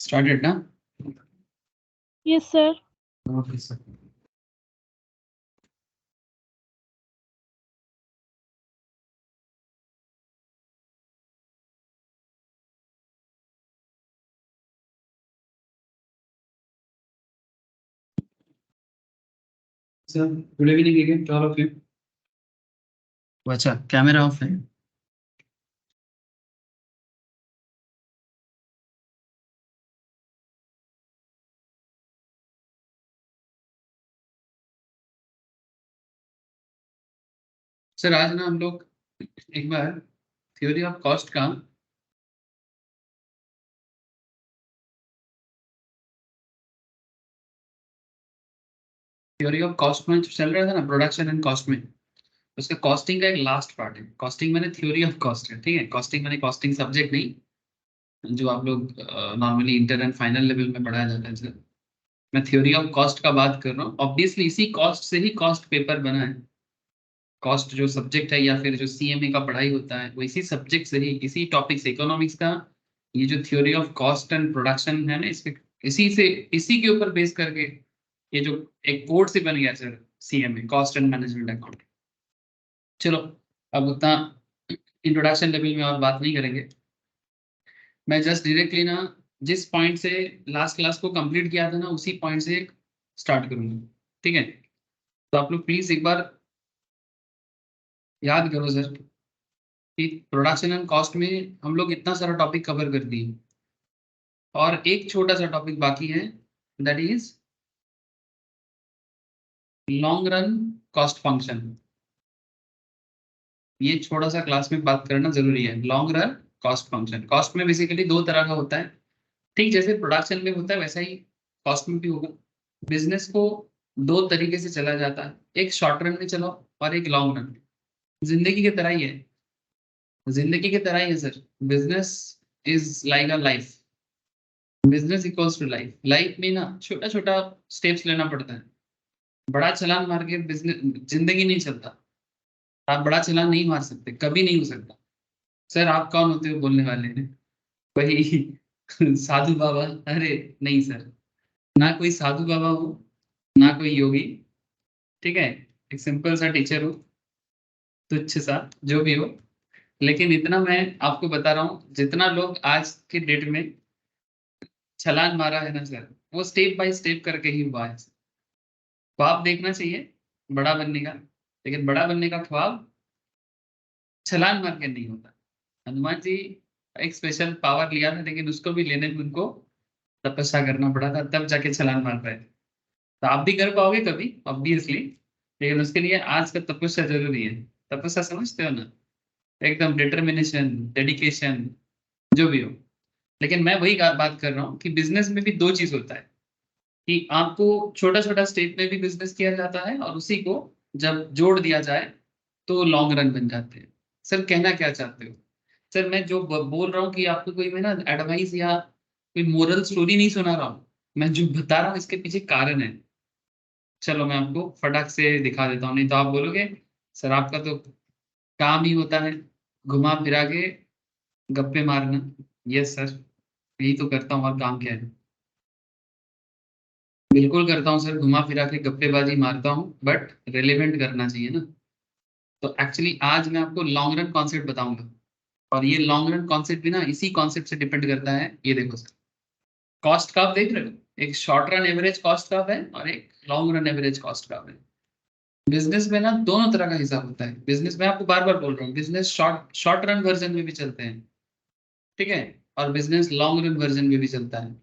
Started now? Yes, sir. Okay, sir. Sir, good evening again to all of you. अच्छा, camera off है. Sir आज ना हम लोग एक बार थ्योरी ऑफ कॉस्ट का थ्योरी ऑफ कॉस्ट में चल रहा था ना, प्रोडक्शन एंड कॉस्ट में. उसका कॉस्टिंग का एक लास्ट पार्ट है. कॉस्टिंग मैंने थ्योरी ऑफ कॉस्ट है, ठीक है. कॉस्टिंग मैंने कॉस्टिंग सब्जेक्ट नहीं, जो आप लोग normally inter and final level में पढ़ाया जाता है सर. मैं थ्योरी ऑफ कॉस्ट का बात कर रहा हूँ. ऑब्वियसली इसी कॉस्ट से ही कॉस्ट पेपर बना है. कॉस्ट जो सब्जेक्ट है या फिर जो सीएमए का पढ़ाई होता है वो इसी सब्जेक्ट से ही, इसी टॉपिक से, इकोनॉमिक्स का ये जो theory of cost and production है ना, इसके इसी के ऊपर बेस करके ये जो एक कोड से बन गया sir, CMA cost and management account. चलो, अब उतना इंट्रोडक्शन लेवल में और बात नहीं करेंगे. मैं जस्ट डायरेक्टली ना जिस पॉइंट से लास्ट क्लास को कंप्लीट किया था ना, उसी पॉइंट से स्टार्ट करूंगा, ठीक है. तो आप लोग प्लीज एक बार याद करो सर कि प्रोडक्शन एंड कॉस्ट में हम लोग इतना सारा टॉपिक कवर कर दिए और एक छोटा सा टॉपिक बाकी है, that is long run cost function. ये छोटा सा क्लास में बात करना जरूरी है. Long run cost function, cost में बेसिकली दो तरह का होता है, ठीक जैसे प्रोडक्शन में होता है वैसा ही कॉस्ट में भी होगा. बिजनेस को दो तरीके से चला जाता है, एक शॉर्ट रन में चलो और एक लॉन्ग रन. जिंदगी की तरह ही है, जिंदगी की तरह ही है sir. Business is like a life. Business equals to life. Life में ना छोटा छोटा स्टेप्स लेना पड़ता है. बड़ा छलांग मार के बिजनेस जिंदगी नहीं चलता. आप बड़ा छलांग नहीं मार सकते, कभी नहीं हो सकता. सर आप कौन होते हो बोलने वाले हैं? कोई साधु बाबा? अरे नहीं सर, ना कोई साधु बाबा हो, ना कोई योगी, ठीक है. एक सिंपल सा टीचर हो, तुच्छ सा जो भी हो. लेकिन इतना मैं आपको बता रहा हूँ, जितना लोग आज के डेट में छलांग मारा है ना सर, वो स्टेप बाय स्टेप करके ही हुआ है. ख्वाब देखना चाहिए बड़ा बनने का, लेकिन बड़ा बनने का ख्वाब छलांग मार के नहीं होता. हनुमान जी एक स्पेशल पावर लिया था, लेकिन उसको भी लेने में उनको तपस्या करना पड़ा था, तब जाके छलांग मार पाए. तो आप भी कर पाओगे कभी ऑब्वियसली, लेकिन उसके लिए आज का तपस्या जरूरी है. तपस्या समझते हो ना, एकदम डिटर्मिनेशन, डेडिकेशन, जो भी हो. लेकिन मैं वही बात कर रहा हूँ कि बिजनेस में भी दो चीज होता है, कि आपको छोटा छोटा स्टेप में भी बिजनेस किया जाता है और उसी को जब जोड़ दिया जाए तो लॉन्ग रन बन जाते हैं. सर कहना क्या चाहते हो? सर मैं जो बोल रहा हूँ कि आपको कोई मैं ना एडवाइस या कोई मोरल स्टोरी नहीं सुना रहा हूँ. मैं जो बता रहा हूँ इसके पीछे कारण है. चलो मैं आपको फटाक से दिखा देता हूँ, नहीं तो आप बोलोगे सर आपका तो काम ही होता है घुमा फिरा के गप्पे मारना. यस सर, यही तो करता हूँ, और काम क्या है? बिल्कुल करता हूँ सर, घुमा फिरा के गप्पेबाजी मारता हूँ, बट रेलेवेंट करना चाहिए ना. तो एक्चुअली आज मैं आपको लॉन्ग रन कॉन्सेप्ट बताऊंगा, और ये लॉन्ग रन कॉन्सेप्ट भी ना इसी कॉन्सेप्ट से डिपेंड करता है. ये देखो सर, कॉस्ट कर्व देख रहे हो, एक short run average cost curve है और एक long run average cost curve है. बिजनेस में ना दोनों तरह का हिसाब होता है. बिजनेस में आपको बार बार बोल रहा हूँ, business short short run version में भी चलते हैं, ठीक है, और बिजनेस लॉन्ग रन वर्जन में भी चलता है.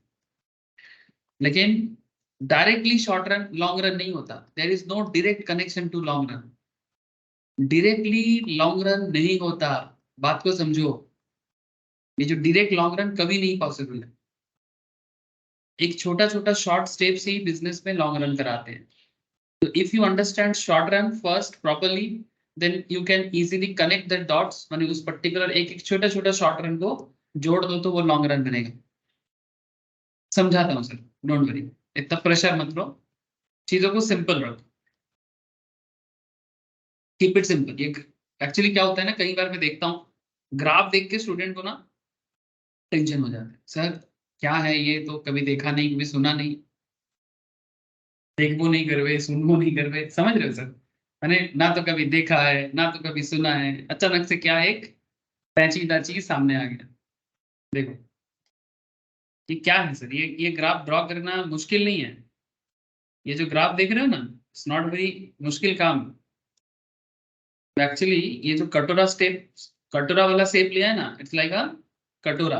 लेकिन directly short run long run नहीं होता. There is no direct connection to long run. Directly long run नहीं होता, बात को समझो. ये जो डायरेक्ट लॉन्ग रन कभी नहीं पॉसिबल है. एक छोटा छोटा शॉर्ट स्टेप से ही बिजनेस में लॉन्ग रन कराते हैं. तो if you understand short run first properly, then you can easily connect the dots. माने उस पर्टिकुलर एक एक छोटा छोटा शॉर्ट रन को जोड़ दो तो वो लॉन्ग रन बनेगा. समझाता हूँ सर, डोंट वरी, इतना प्रेशर मत लो, चीजों को सिंपल रखो, कीप इट सिंपल. ये एक्चुअली क्या होता है ना, कई बार मैं देखता हूँ ग्राफ देख के स्टूडेंट को ना टेंशन हो जाता है. सर क्या है ये, तो कभी देखा नहीं, कभी सुना नहीं, देखो नहीं करवे, सुनो नहीं करवे, समझ रहे हो सर? मैंने ना तो कभी देखा है ना तो कभी सुना है, अचानक से क्या एक पेचीदा चीज सामने आ गया। देखो ये क्या है सर, ये ग्राफ ड्रॉ करना मुश्किल नहीं है। ये जो ग्राफ देख रहे हो ना, इट्स नॉट वेरी मुश्किल काम। एक्चुअली ये जो कटोरा वाला शेप लिया है ना, इट्स लाइक अ कटोरा।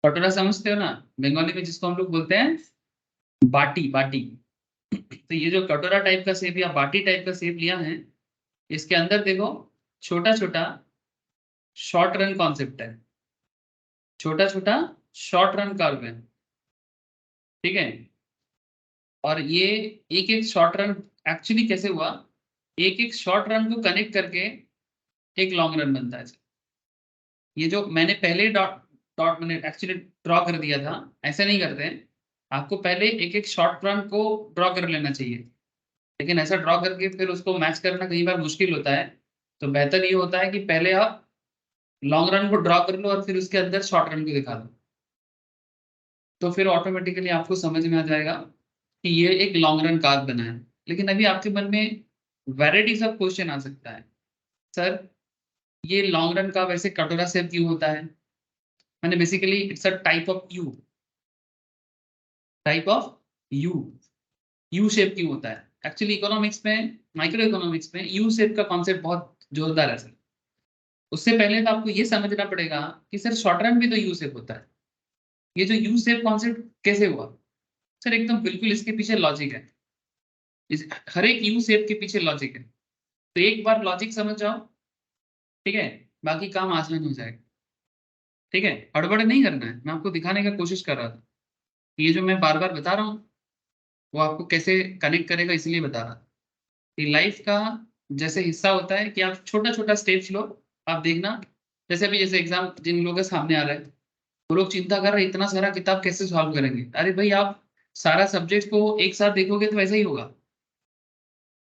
कटोरा समझते हो ना, बंगाली में जिसको हम लोग बोलते हैं बाटी, बाटी। तो ये जो कटोरा टाइप का शेप या बाटी टाइप का शेप लिया है, इसके अंदर देखो छोटा छोटा शॉर्ट रन कॉन्सेप्ट है, छोटा छोटा शॉर्ट रन कर्व है, ठीक है। और ये एक एक शॉर्ट रन एक्चुअली कैसे हुआ, एक एक शॉर्ट रन को कनेक्ट करके एक लॉन्ग रन बनता है। ये जो मैंने पहले डॉट डॉट मैंने एक्चुअली ड्रॉ कर दिया था, ऐसे नहीं करते हैं। आपको पहले एक एक शॉर्ट रन को ड्रॉ कर लेना चाहिए, लेकिन ऐसा ड्रॉ करके फिर उसको मैच करना कई बार मुश्किल होता है। तो बेहतर ये होता है कि पहले आप लॉन्ग रन को ड्रॉ कर लो और फिर उसके अंदर शॉर्ट रन को दिखा दो, तो फिर ऑटोमेटिकली आपको समझ में आ जाएगा कि ये एक लॉन्ग रन कार्व बना है। लेकिन अभी आपके मन में वैरायटीज ऑफ क्वेश्चन आ सकता है, सर ये लॉन्ग रन का वैसे कटोरा शेप क्यों होता है? मैंने basically it's a type of you. U shape क्यों होता है? एक्चुअली इकोनॉमिक्स में, माइक्रो इकोनॉमिक्स में यू शेप का कॉन्सेप्ट बहुत जोरदार है सर। उससे पहले तो आपको ये समझना पड़ेगा कि सर शॉर्ट रन भी तो यू शेप होता है। ये जो यू शेप कॉन्सेप्ट कैसे हुआ? सर एकदम बिल्कुल इसके पीछे लॉजिक है, हर एक यू शेप के पीछे लॉजिक है। तो एक बार लॉजिक समझ जाओ, ठीक है, बाकी काम आसान हो जाएगा। ठीक है, हड़बड़ नहीं करना है, मैं आपको दिखाने का कोशिश कर रहा था। ये जो मैं बार बार बता रहा हूँ वो आपको कैसे कनेक्ट करेगा, इसलिए बता रहा था कि लाइफ का जैसे हिस्सा होता है कि आप छोटा छोटा स्टेप्स लो। आप देखना, जैसे अभी जैसे एग्जाम जिन लोगों के सामने आ रहा है, वो लोग चिंता कर रहे हैं इतना सारा किताब कैसे सॉल्व करेंगे। अरे भाई, आप सारा सब्जेक्ट को एक साथ देखोगे तो वैसा ही होगा।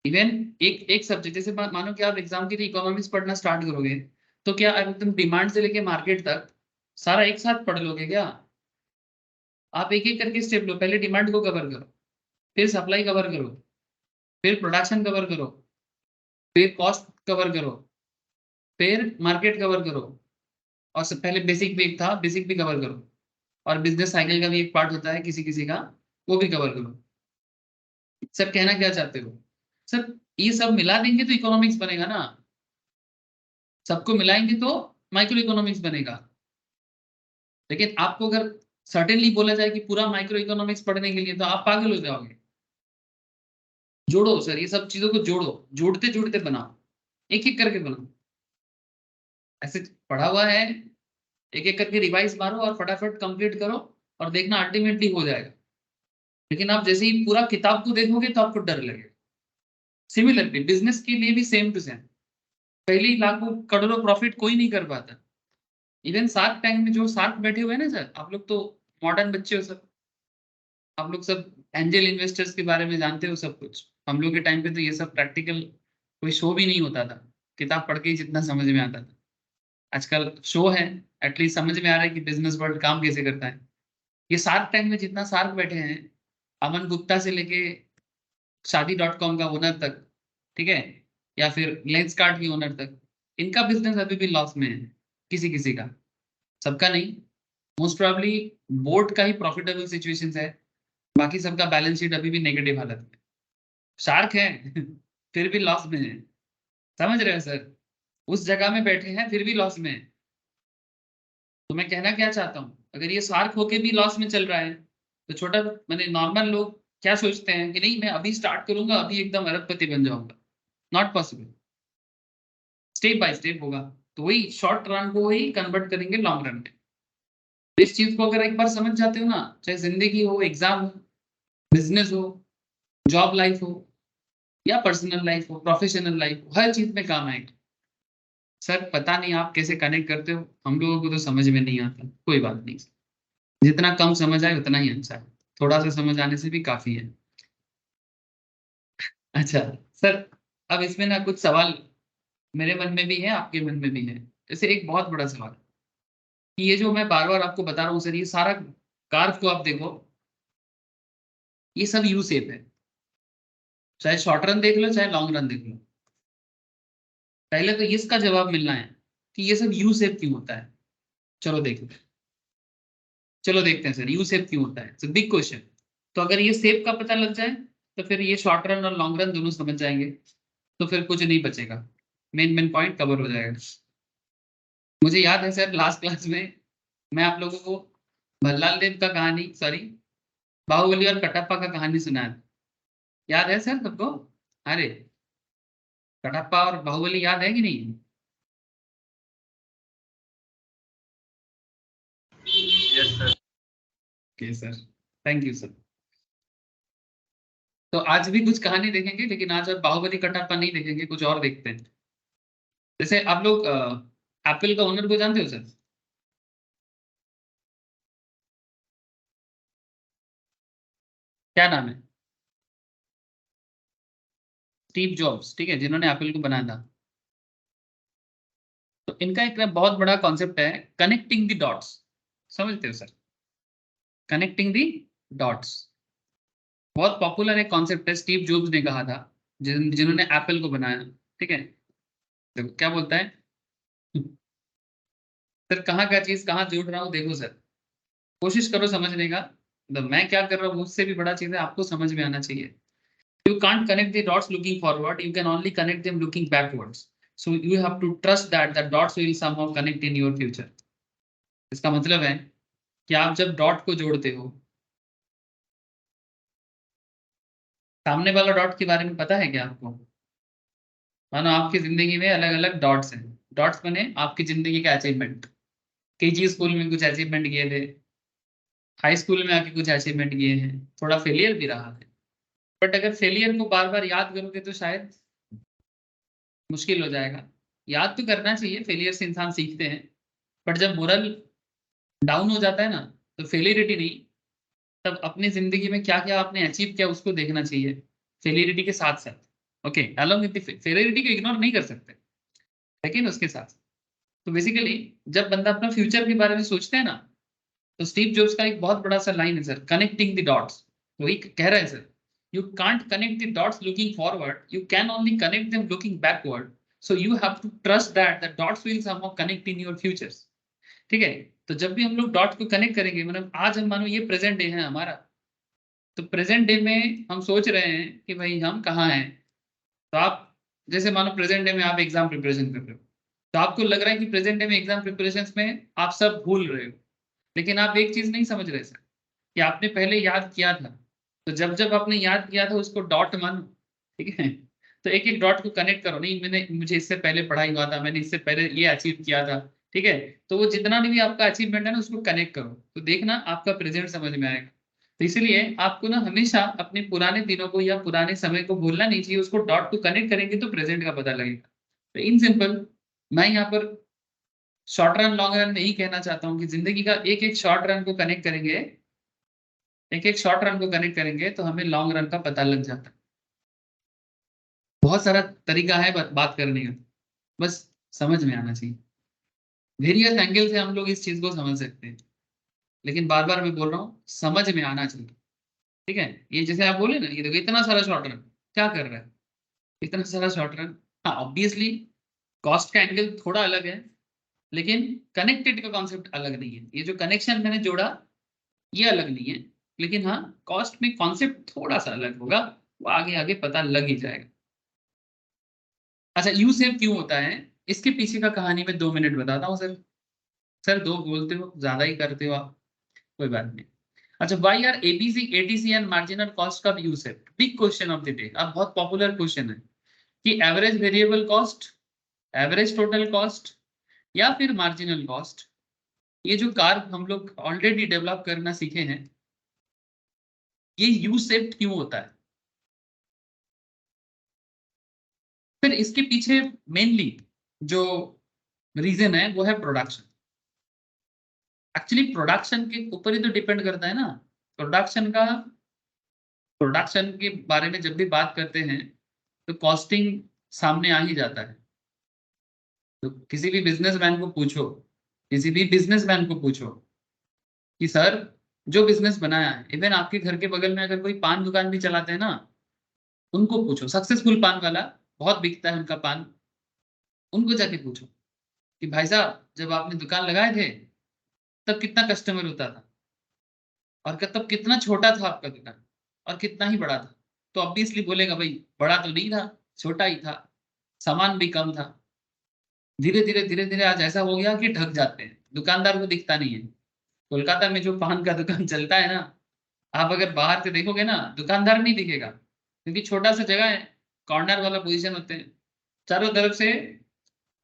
इवन एक एक सब्जेक्ट, जैसे मानो कि आप एग्जाम के लिए इकोनॉमिक्स पढ़ना स्टार्ट करोगे, तो क्या अब तुम डिमांड से लेके मार्केट तक सारा एक साथ पढ़ लोगे क्या? आप एक एक करके स्टेप लो, पहले डिमांड को कवर करो, फिर सप्लाई कवर करो, फिर प्रोडक्शन कवर करो, फिर कॉस्ट कवर करो, फिर मार्केट कवर करो, और सब पहले बेसिक भी एक था, बेसिक भी कवर करो, और बिजनेस साइकिल का भी एक पार्ट होता है किसी किसी का, वो भी कवर करो। सर कहना क्या चाहते हो? सर ये सब मिला देंगे तो इकोनॉमिक्स बनेगा ना, सबको मिलाएंगे तो माइक्रो इकोनॉमिक्स बनेगा। लेकिन आपको अगर सर्टेनली बोला जाए कि पूरा माइक्रो इकोनॉमिक्स पढ़ने के लिए, तो आप पागल हो जाओगे। जोड़ो सर, ये सब चीजों को जोड़ो, जोड़ते जोड़ते बनाओ, एक एक करके बनाओ। ऐसे पढ़ा हुआ है, एक एक करके रिवाइज मारो और फटाफट कंप्लीट करो, और देखना अल्टीमेटली हो जाएगा। लेकिन आप जैसे ही पूरा किताब को देखोगे तो आपको डर लगेगा। सिमिलरली बिजनेस के लिए भी सेम टू सेम, पहली लाखों करोड़ों प्रॉफिट कोई नहीं कर पाता। इवन शार्क टैंक में जो शार्क बैठे हुए हैं ना सर, आप लोग तो मॉडर्न बच्चे हो सब, आप लोग सब एंजल इन्वेस्टर्स के बारे में जानते हो सब कुछ। हम लोग के टाइम पे तो ये सब प्रैक्टिकल कोई शो भी नहीं होता था, किताब पढ़ के ही जितना समझ में आता था। आजकल शो है, एटलीस्ट समझ में आ रहा है कि बिजनेस वर्ल्ड काम कैसे करता है। ये शार्क टैंक में जितना शार्क बैठे हैं, अमन गुप्ता से लेके शादी.com का ओनर तक, ठीक है, या फिर लेंस कार्ड की ओनर तक, इनका बिजनेस अभी भी लॉस में है। किसी किसी का, सबका नहीं। मोस्ट प्रोबेबली बोर्ड का ही प्रॉफिटेबल सिचुएशन है, बाकी सबका बैलेंस शीट अभी भी नेगेटिव हालत में। शार्क है फिर भी लॉस में है, समझ रहे हो सर? उस जगह में बैठे हैं फिर भी लॉस में है। तो मैं कहना क्या चाहता हूँ, अगर ये शार्क होके भी लॉस में चल रहा है, तो छोटा मैंने नॉर्मल लोग क्या सोचते हैं कि नहीं मैं अभी स्टार्ट करूंगा, अभी एकदम अरबपति बन जाऊंगा। Not possible, step by step होगा। तो वही शॉर्ट रन को वही कन्वर्ट करेंगे लॉन्ग रन में। इस चीज को अगर एक बार समझ जाते हो ना, चाहे जिंदगी हो, एग्जाम हो, बिजनेस हो, जॉब लाइफ हो, या पर्सनल लाइफ हो, प्रोफेशनल लाइफ हो, हर चीज में काम आएगा। सर पता नहीं आप कैसे कनेक्ट करते हो, हम लोगों को तो समझ में नहीं आता, कोई बात नहीं, जितना कम समझ आए उतना ही अच्छा है, थोड़ा सा समझ आने से भी काफी है। अच्छा सर, अब इसमें ना कुछ सवाल मेरे मन में भी है, आपके मन में भी है। जैसे एक बहुत बड़ा सवाल कि ये जो मैं बार बार आपको बता रहा हूँ सर, ये सारा कार्व को आप देखो, ये सब यू शेप है, चाहे शॉर्ट रन देख लो चाहे लॉन्ग रन देख लो। पहले तो इसका जवाब मिलना है कि ये सब यू शेप क्यों होता है। चलो देखते हैं, चलो देखते हैं सर यू शेप क्यों होता है, इट्स बिग क्वेश्चन। तो अगर ये शेप का पता लग जाए तो फिर ये शॉर्ट रन और लॉन्ग रन दोनों समझ जाएंगे, तो फिर कुछ नहीं बचेगा, मेन मेन पॉइंट कवर हो जाएगा। मुझे याद है सर लास्ट क्लास में मैं आप लोगों को भल्लाल देव का कहानी, सॉरी बाहुबली और कटप्पा का कहानी सुनाया था। याद है सर सबको? अरे कटप्पा और बाहुबली याद है कि नहीं? Yes sir. Okay sir, thank you sir. तो आज भी कुछ कहानी देखेंगे, लेकिन आज आप बाहुबली कटप्पा नहीं देखेंगे, कुछ और देखते हैं। जैसे आप लोग एप्पल का ओनर को जानते हो सर? क्या नाम है? स्टीव जॉब्स, ठीक है, जिन्होंने एप्पल को बनाया था। तो इनका एक बहुत बड़ा कॉन्सेप्ट है कनेक्टिंग द डॉट्स, समझते हो सर? कनेक्टिंग द डॉट्स बहुत पॉपुलर एक कॉन्सेप्ट है, स्टीव जॉब्स ने कहा था, जिन्होंने एप्पल को बनाया, ठीक है। देखो क्या बोलता है सर, कहाँ का चीज कहाँ जोड़ रहा हूँ, देखो सर, कोशिश करो समझने का। तो मैं क्या कर रहा हूँ उससे भी बड़ा चीज है, आपको समझ में आना चाहिए। You can't connect the dots looking forward, you can only connect them looking backwards. So you have to trust that the dots will somehow connect in your future. इसका मतलब है कि आप जब डॉट को जोड़ते हो, सामने वाला डॉट के बारे में पता है क्या आपको? मानो आपकी जिंदगी में अलग अलग डॉट्स हैं, डॉट्स बने आपकी जिंदगी का अचीवमेंट। केजी स्कूल में कुछ अचीवमेंट किए थे, हाई स्कूल में आके कुछ अचीवमेंट किए हैं, थोड़ा फेलियर भी रहा है। बट अगर फेलियर को बार बार याद करोगे तो शायद मुश्किल हो जाएगा। याद तो करना चाहिए, फेलियर से इंसान सीखते हैं, बट जब मोरल डाउन हो जाता है ना, तो फेलियरिटी नहीं, तब अपनी जिंदगी में क्या क्या आपने अचीव किया उसको देखना चाहिए फेलियरिटी के साथ साथ। ओके, अलॉन्ग विद फेलियरिटी को इग्नोर नहीं कर सकते, लेकिन उसके साथ। तो बेसिकली जब बंदा अपना फ्यूचर के बारे में सोचता है ना, तो स्टीव जॉब्स का एक बहुत बड़ा सा लाइन है सर, कनेक्टिंग द डॉट्स। वही कह रहा है sir, you can't connect the dots looking forward, you can only connect them looking backward. So you have to trust that the dots will somehow connect in your futures, ठीक है। तो जब भी हम लोग डॉट को कनेक्ट करेंगे, मतलब आज हम मानो ये प्रेजेंट डे है हमारा, तो प्रेजेंट डे में हम सोच रहे हैं कि भाई हम कहाँ हैं। तो आप जैसे मानो प्रेजेंट डे में आप एग्जाम प्रिपरेशन कर रहे हो, तो आपको लग रहा है कि प्रेजेंट डे में एग्जाम प्रिपरेशन में आप सब भूल रहे हो, लेकिन आप एक चीज नहीं समझ रहे सर, कि आपने पहले याद किया था। तो जब जब आपने याद किया था उसको डॉट मानो, ठीक है। तो एक एक डॉट को कनेक्ट करो, नहीं मैंने मुझे इससे पहले पढ़ाई हुआ था, मैंने इससे पहले ये अचीव किया था, ठीक है। तो वो जितना भी आपका अचीवमेंट है ना उसको कनेक्ट करो, तो देखना आपका प्रेजेंट समझ में आएगा। तो इसलिए आपको ना हमेशा अपने पुराने दिनों को या पुराने समय को भूलना नहीं चाहिए, उसको डॉट को कनेक्ट करेंगे तो प्रेजेंट का पता लगेगा। तो इन सिंपल मैं यहाँ पर शॉर्ट रन लॉन्ग रन में ही कहना चाहता हूँ कि जिंदगी का एक एक शॉर्ट रन को कनेक्ट करेंगे, एक एक शॉर्ट रन को कनेक्ट करेंगे तो हमें लॉन्ग रन का पता लग जाता है। बहुत सारा तरीका है बात करने का, बस समझ में आना चाहिए। वेरियस एंगल से हम लोग इस चीज को समझ सकते हैं, लेकिन बार बार मैं बोल रहा हूँ समझ में आना चाहिए, ठीक है। ये जैसे आप बोले ना, ये देखो इतना सारा शॉर्ट रन क्या कर रहा है, इतना सारा शॉर्ट रन। हाँ ऑब्वियसली कॉस्ट का एंगल थोड़ा अलग है, लेकिन कनेक्टेड का कॉन्सेप्ट अलग नहीं है। ये जो कनेक्शन मैंने जोड़ा ये अलग नहीं है, लेकिन हाँ कॉस्ट में कॉन्सेप्ट थोड़ा सा अलग होगा, वो आगे आगे पता लग ही जाएगा। अच्छा यू सेव क्यों होता है, इसके पीछे का कहानी मैं 2 मिनट बताता हूँ सर। सर दो बोलते हो, ज्यादा ही करते हो आप, कोई बात नहीं। अच्छा, why are AVC ATC and marginal cost का U shape? Big question of the day, अब बहुत पॉपुलर क्वेश्चन है कि average variable cost, average total cost, या फिर मार्जिनल कॉस्ट। ये जो कार्व हम लोग ऑलरेडी डेवलप करना सीखे हैं, ये यू सेव्ड क्यों होता है? फिर इसके पीछे मेनली जो रीजन है वो है प्रोडक्शन। एक्चुअली प्रोडक्शन के ऊपर ही तो डिपेंड करता है ना। प्रोडक्शन का, प्रोडक्शन के बारे में जब भी बात करते हैं तो कॉस्टिंग सामने आ ही जाता है। तो किसी भी बिजनेसमैन को पूछो, किसी भी बिजनेसमैन को पूछो कि सर जो बिजनेस बनाया है, इवन आपके घर के बगल में अगर कोई पान दुकान भी चलाते हैं ना, उनको पूछो, सक्सेसफुल पान वाला, बहुत बिकता है उनका पान, उनको जाके पूछो कि भाई साहब जब आपने दुकान लगाए थे तब कितना कस्टमर होता था, और तब कितना छोटा था आपका दुकान और कितना ही बड़ा था। तो ऑब्वियसली बोलेगा भाई बड़ा तो नहीं था, छोटा ही था, सामान भी कम था। धीरे धीरे आज ऐसा हो गया कि ढक जाते हैं, दुकानदार को दिखता नहीं है। कोलकाता में जो पान का दुकान चलता है ना, आप अगर बाहर से देखोगे ना, दुकानदार नहीं दिखेगा, क्योंकि छोटा सा जगह है, कॉर्नर वाला पोजीशन होते हैं, चारों तरफ से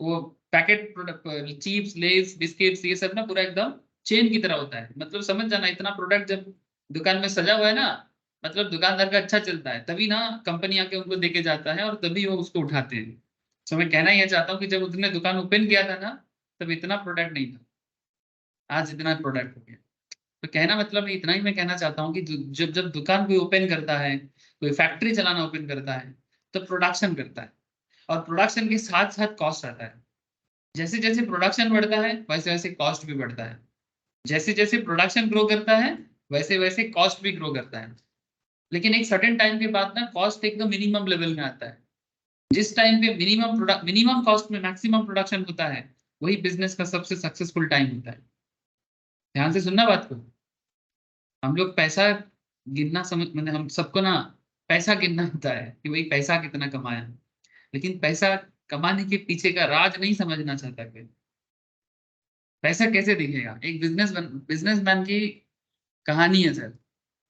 वो packet product, chips less biscuits, ये सब ना पूरा एकदम चेन की तरह होता है। मतलब समझ जाना, इतना प्रोडक्ट जब दुकान में सजा हुआ है ना, मतलब दुकानदार का अच्छा चलता है, तभी ना कंपनी आके उनको देके जाता है और तभी वो उसको उठाते हैं। तो मैं कहना यह चाहता हूँ कि जब उसने दुकान ओपन किया था ना, तब इतना प्रोडक्ट नहीं था, आज इतना प्रोडक्ट हो गया। तो कहना मतलब इतना ही मैं कहना चाहता हूँ कि जब जब दुकान कोई ओपन करता है, कोई फैक्ट्री चलाना ओपन करता है, तो प्रोडक्शन करता है, और प्रोडक्शन के साथ साथ कॉस्ट आता है। जैसे जैसे प्रोडक्शन बढ़ता है वैसे वैसे कॉस्ट भी बढ़ता है, जैसे जैसे प्रोडक्शन ग्रो करता है वैसे वैसे कॉस्ट भी ग्रो करता है। लेकिन एक सर्टेन टाइम के बाद ना कॉस्ट एकदम मिनिमम लेवल में आता है। जिस टाइम पे मिनिमम कॉस्ट में मैक्सिमम प्रोडक्शन होता है, वही बिजनेस का सबसे सक्सेसफुल टाइम होता है। ध्यान से सुनना बात को। हम लोग पैसा गिनना समझ, मतलब हम सबको ना पैसा गिनना होता है कि भाई पैसा कितना कमाया, लेकिन पैसा कमाने के पीछे का राज नहीं समझना चाहता कोई। पैसा कैसे दिखेगा, एक बिजनेसमैन की कहानी है सर।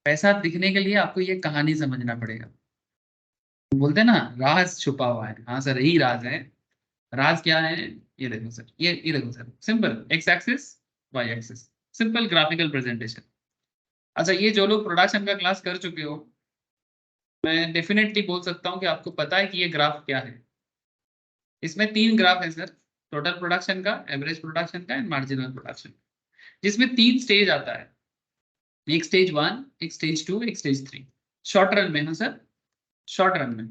पैसा दिखने के लिए आपको ये कहानी समझना पड़ेगा। बोलते हैं ना राज छुपा हुआ है, हाँ सर यही राज है। राज क्या है, ये देखो सर, ये देखो sir, simple x axis, y axis, simple graphical presentation. अच्छा, ये जो लोग प्रोडक्शन का क्लास कर चुके हो, मैं डेफिनेटली बोल सकता हूँ कि आपको पता है कि ये ग्राफ क्या है। इसमें तीन ग्राफ है सर, टोटल प्रोडक्शन का, एवरेज प्रोडक्शन का एंड मार्जिनल प्रोडक्शन, जिसमें तीन स्टेज आता है। एक स्टेज 1, एक स्टेज 2, एक स्टेज 3। शॉर्ट रन में, हाँ सर, शॉर्ट रन में।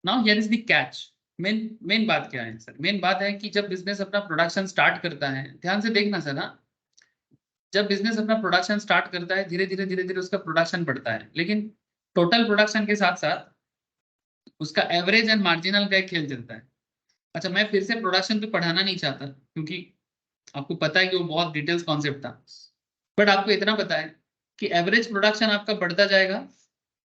Now here is the catch. Main main बात क्या है सर, मेन बात है कि जब बिजनेस अपना प्रोडक्शन स्टार्ट करता है, ध्यान से देखना सर ना, जब बिजनेस अपना प्रोडक्शन स्टार्ट करता है, धीरे धीरे उसका प्रोडक्शन बढ़ता है, लेकिन टोटल प्रोडक्शन के साथ साथ उसका एवरेज एंड मार्जिनल का एक खेल चलता है। अच्छा, मैं फिर से प्रोडक्शन पे पढ़ाना नहीं चाहता, क्योंकि आपको पता है कि वो बहुत डिटेल्स कॉन्सेप्ट था। बट आपको इतना पता है कि एवरेज प्रोडक्शन आपका बढ़ता जाएगा,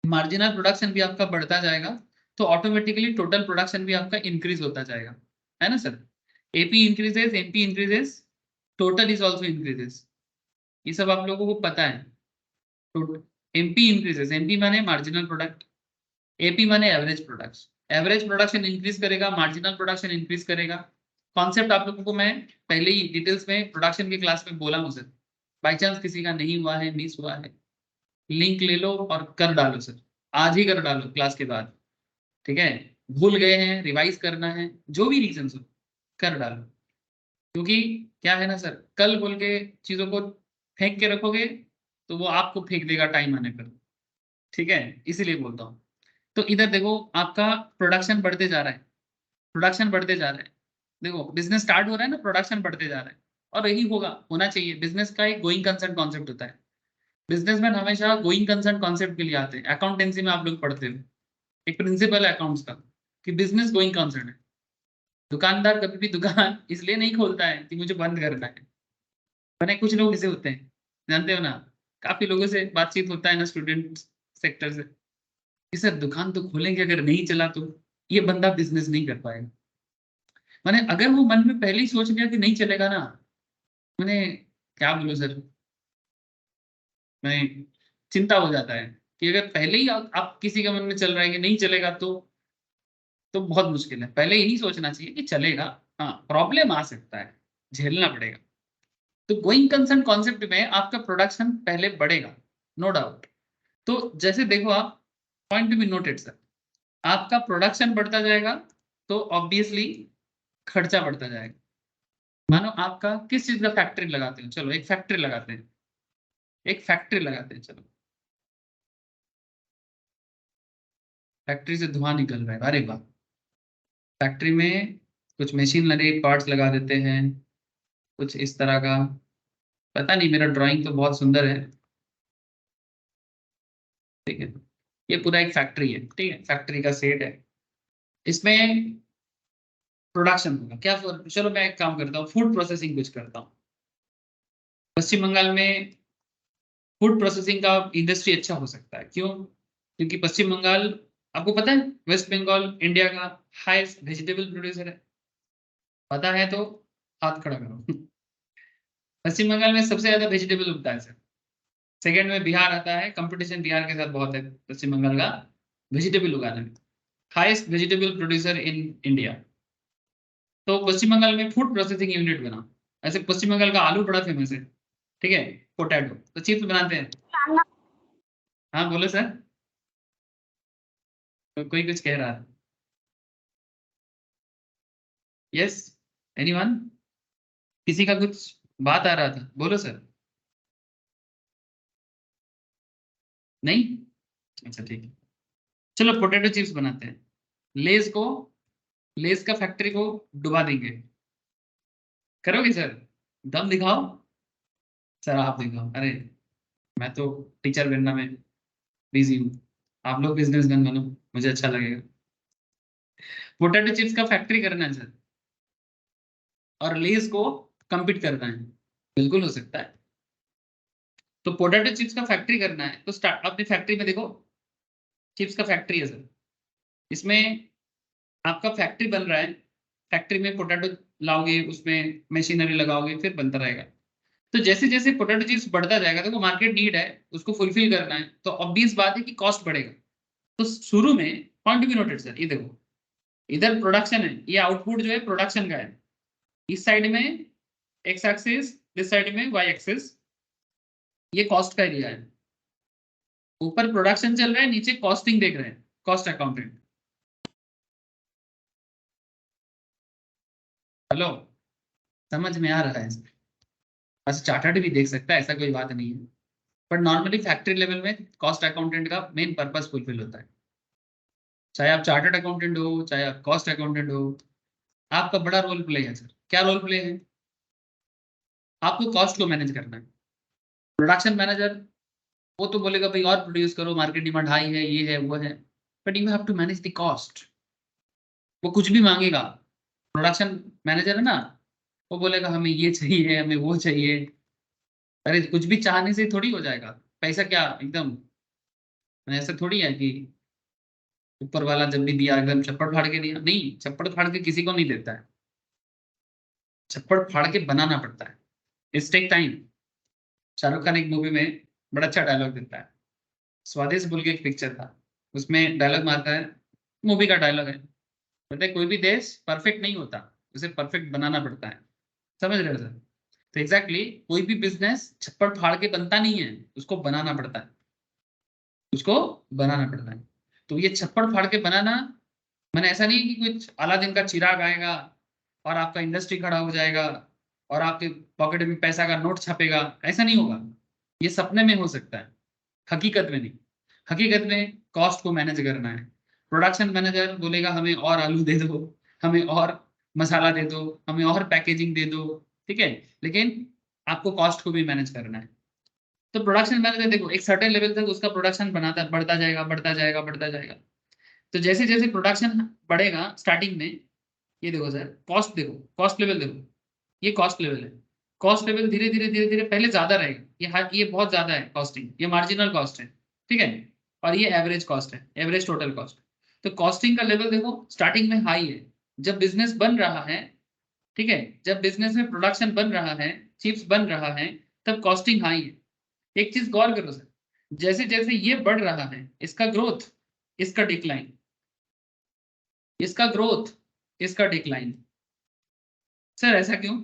मार्जिनल प्रोडक्शन भी आपका बढ़ता जाएगा, तो ऑटोमेटिकली टोटल प्रोडक्शन भी आपका इंक्रीज होता जाएगा, है ना sir. AP increases, MP increases, total is also increases, ये सब आप लोगों को पता है। टोटल एमपी इंक्रीजेस, एमपी माने मार्जिनल प्रोडक्ट, एपी माने average product. Average production increase करेगा, मार्जिनल प्रोडक्शन इंक्रीज करेगा। कॉन्सेप्ट आप लोगों को मैं पहले ही डिटेल्स में प्रोडक्शन की क्लास में बोला हूँ सर। बाई चांस किसी का नहीं हुआ है, मिस हुआ है, लिंक ले लो और कर डालो सर, आज ही कर डालो क्लास के बाद, ठीक है। भूल गए हैं, रिवाइज करना है, जो भी रीजन हो, कर डालो। क्योंकि क्या है ना सर, कल बोल के चीजों को फेंक के रखोगे तो वो आपको फेंक देगा टाइम आने पर, ठीक है, इसीलिए बोलता हूँ। तो इधर देखो, आपका प्रोडक्शन बढ़ते जा रहा है, प्रोडक्शन बढ़ते जा रहा है। देखो बिजनेस स्टार्ट हो रहा है ना, प्रोडक्शन बढ़ते जा रहा है, और यही होगा, होना चाहिए। बिजनेस का एक गोइंग कंसर्न कॉन्सेप्ट होता है। बिजनेसमैन हमेशा गोइंग कंसर्न कॉन्सेप्ट के लिए आते हैं। अकाउंटेंसी में आप लोग पढ़ते हो, एक प्रिंसिपल है अकाउंट्स का, कि बिजनेस गोइंग कंसर्न है। दुकानदार कभी भी दुकान इसलिए नहीं खोलता है कि मुझे बंद करना है। मैंने कुछ लोग ऐसे होते हैं, जानते हो ना, काफी लोगों से बातचीत होता है ना स्टूडेंट सेक्टर से, कि सर दुकान तो खोलेंगे, अगर नहीं चला तो ये बंदा बिजनेस नहीं कर पाएगा। मैंने अगर वो मन में पहले ही सोच लिया कि नहीं चलेगा ना, मैंने क्या बोलूं सर, मैं चिंता हो जाता है कि अगर पहले ही आप किसी के मन में चल रहा है कि नहीं चलेगा, तो बहुत मुश्किल है। पहले यही सोचना चाहिए कि चलेगा, हाँ प्रॉब्लम आ सकता है, झेलना पड़ेगा। तो गोइंग कंसर्न कॉन्सेप्ट में आपका प्रोडक्शन पहले बढ़ेगा, नो डाउट। तो जैसे देखो आप, point to be noted sir, आपका प्रोडक्शन बढ़ता जाएगा तो ऑब्वियसली खर्चा बढ़ता जाएगा। मानो आपका किस चीज का फैक्ट्री लगाते हो, चलो एक फैक्ट्री लगाते हैं, एक फैक्ट्री लगाते हैं, चलो फैक्ट्री से धुआं निकल रहा है, अरे वाह। फैक्ट्री में कुछ मशीन लगे, पार्ट्स लगा देते हैं, कुछ इस तरह का, पता नहीं, मेरा ड्राइंग तो बहुत सुंदर है, ठीक है। ये पूरा एक फैक्ट्री है, ठीक है, फैक्ट्री का सेट है। इसमें प्रोडक्शन होगा क्या, चलो मैं एक काम करता हूँ, फूड प्रोसेसिंग कुछ करता हूँ। पश्चिम बंगाल में फूड प्रोसेसिंग का इंडस्ट्री अच्छा हो सकता है, क्यों? क्योंकि पश्चिम बंगाल, आपको पता है वेस्ट बंगाल इंडिया का हाईएस्ट वेजिटेबल प्रोड्यूसर है। पता है तो हाथ खड़ा करो। पश्चिम बंगाल में सबसे ज्यादा वेजिटेबल उगता है सर। सेकंड में बिहार आता है, कंपटीशन बिहार के साथ बहुत है पश्चिम बंगाल का वेजिटेबल उगाने में। Highest vegetable producer in India. तो पश्चिम बंगाल में फूड प्रोसेसिंग यूनिट बना। ऐसे पश्चिम बंगाल का आलू बड़ा फेमस है, ठीक है, पोटैटो, तो चिप्स बनाते हैं। हाँ बोलो सर। तो कोई कुछ कह रहा है? Yes, anyone? किसी का कुछ बात आ रहा था, बोलो सर। नहीं? अच्छा ठीक है, चलो पोटैटो चिप्स बनाते हैं। लेस को, लेस का फैक्ट्री को डुबा देंगे। करोगे सर? दम दिखाओ। सर आप दिखाओ, अरे मैं तो टीचर बनना में बिजी हूँ, आप लोग बिजनेसमैन बनो, मुझे अच्छा लगेगा। पोटैटो चिप्स का फैक्ट्री करना है सर, और लेस को compete करना है। बिल्कुल हो सकता है। तो पोटैटो चिप्स का फैक्ट्री करना है, तो स्टार्ट अपनी फैक्ट्री में देखो, चिप्स का फैक्ट्री है सर। इसमें आपका फैक्ट्री बन रहा है, फैक्ट्री में पोटैटो लाओगे, उसमें मशीनरी लगाओगे, फिर बनता रहेगा। तो जैसे जैसे पोटैटो चिप्स बढ़ता जाएगा, देखो मार्केट नीड है, उसको फुलफिल करना है, तो ऑब्वियस बात है कि कॉस्ट बढ़ेगा। तो शुरू में, point to be noted sir, ये देखो, इधर प्रोडक्शन है, ये आउटपुट जो है प्रोडक्शन का है। इस साइड में एक्स एक्सिस, इस साइड में वाई एक्सिस, ये कॉस्ट का एरिया है। ऊपर प्रोडक्शन चल रहा है, नीचे कॉस्टिंग देख रहे हैं, कॉस्ट अकाउंटेंट। हेलो, समझ में आ रहा है? बस चार्टर्ड भी देख सकता है, ऐसा कोई बात नहीं है। पर नॉर्मली फैक्ट्री लेवल में कॉस्ट अकाउंटेंट का मेन पर्पस फुलफिल होता है। चाहे आप चार्टर्ड अकाउंटेंट हो, चाहे आप कॉस्ट अकाउंटेंट हो, आपका बड़ा रोल प्ले है सर। क्या रोल प्ले है? आपको कॉस्ट को मैनेज करना है। प्रोडक्शन मैनेजर, वो तो बोलेगा भाई और प्रोड्यूस करो, मार्केट डिमांड हाई है, ये है वो है, but you have to manage the cost. वो कुछ भी मांगेगा, प्रोडक्शन मैनेजर है ना, वो बोलेगा हमें ये चाहिए, हमें वो चाहिए। अरे कुछ भी चाहने से थोड़ी हो जाएगा। पैसा क्या एकदम ऐसा थोड़ी है कि ऊपर वाला जब भी दिया एकदम चप्पड़ फाड़ के दिया, नहीं, चप्पड़ फाड़ के किसी को नहीं देता है। चप्पड़ फाड़ के बनाना पड़ता है, it's take time. Shahrukh Khan एक मूवी में बड़ा अच्छा डायलॉग देता है, स्वादेश बोल के एक पिक्चर था, उसमें डायलॉग मारता है, मूवी का डायलॉग है, कहते हैं कोई भी देश परफेक्ट नहीं होता, उसे परफेक्ट बनाना पड़ता है। समझ रहे हो सर? तो एग्जैक्टली कोई भी बिजनेस छप्पड़ फाड़ के बनता नहीं है, उसको बनाना पड़ता है, उसको बनाना पड़ता है। तो ये छप्पड़ फाड़ के बनाना, मैंने ऐसा नहीं कि कुछ अलादीन का चिराग आएगा और आपका इंडस्ट्री खड़ा हो जाएगा और आपके पॉकेट में पैसा का नोट छपेगा, ऐसा नहीं होगा। ये सपने में हो सकता है, हकीकत में नहीं। हकीकत में कॉस्ट को मैनेज करना है। प्रोडक्शन मैनेजर बोलेगा हमें और आलू दे दो, हमें और मसाला दे दो, हमें और पैकेजिंग दे दो, ठीक है, लेकिन आपको कॉस्ट को भी मैनेज करना है। तो प्रोडक्शन मैनेजर देखो एक सर्टेन लेवल तक उसका प्रोडक्शन बनाता बढ़ता जाएगा, बढ़ता जाएगा, बढ़ता जाएगा। तो जैसे जैसे प्रोडक्शन बढ़ेगा स्टार्टिंग में, ये देखो सर, कॉस्ट देखो, कॉस्ट लेवल देखो, ये कॉस्ट लेवल है। कॉस्ट लेवल धीरे धीरे धीरे धीरे पहले ज्यादा रहेगा, ये बहुत ज्यादा है कॉस्टिंग, ये मार्जिनल कॉस्ट है, ठीक है, और ये एवरेज कॉस्ट है, एवरेज टोटल कॉस्ट। तो कॉस्टिंग का लेवल देखो स्टार्टिंग में हाई है, जब बिजनेस बन रहा है, ठीक है, जब बिजनेस में प्रोडक्शन बन रहा है, चिप्स बन रहा है, तब कॉस्टिंग हाई है। एक चीज गौर करो सर, जैसे जैसे ये बढ़ रहा है, इसका ग्रोथ, इसका डिक्लाइन, इसका ग्रोथ, इसका डिक्लाइन। सर ऐसा क्यों?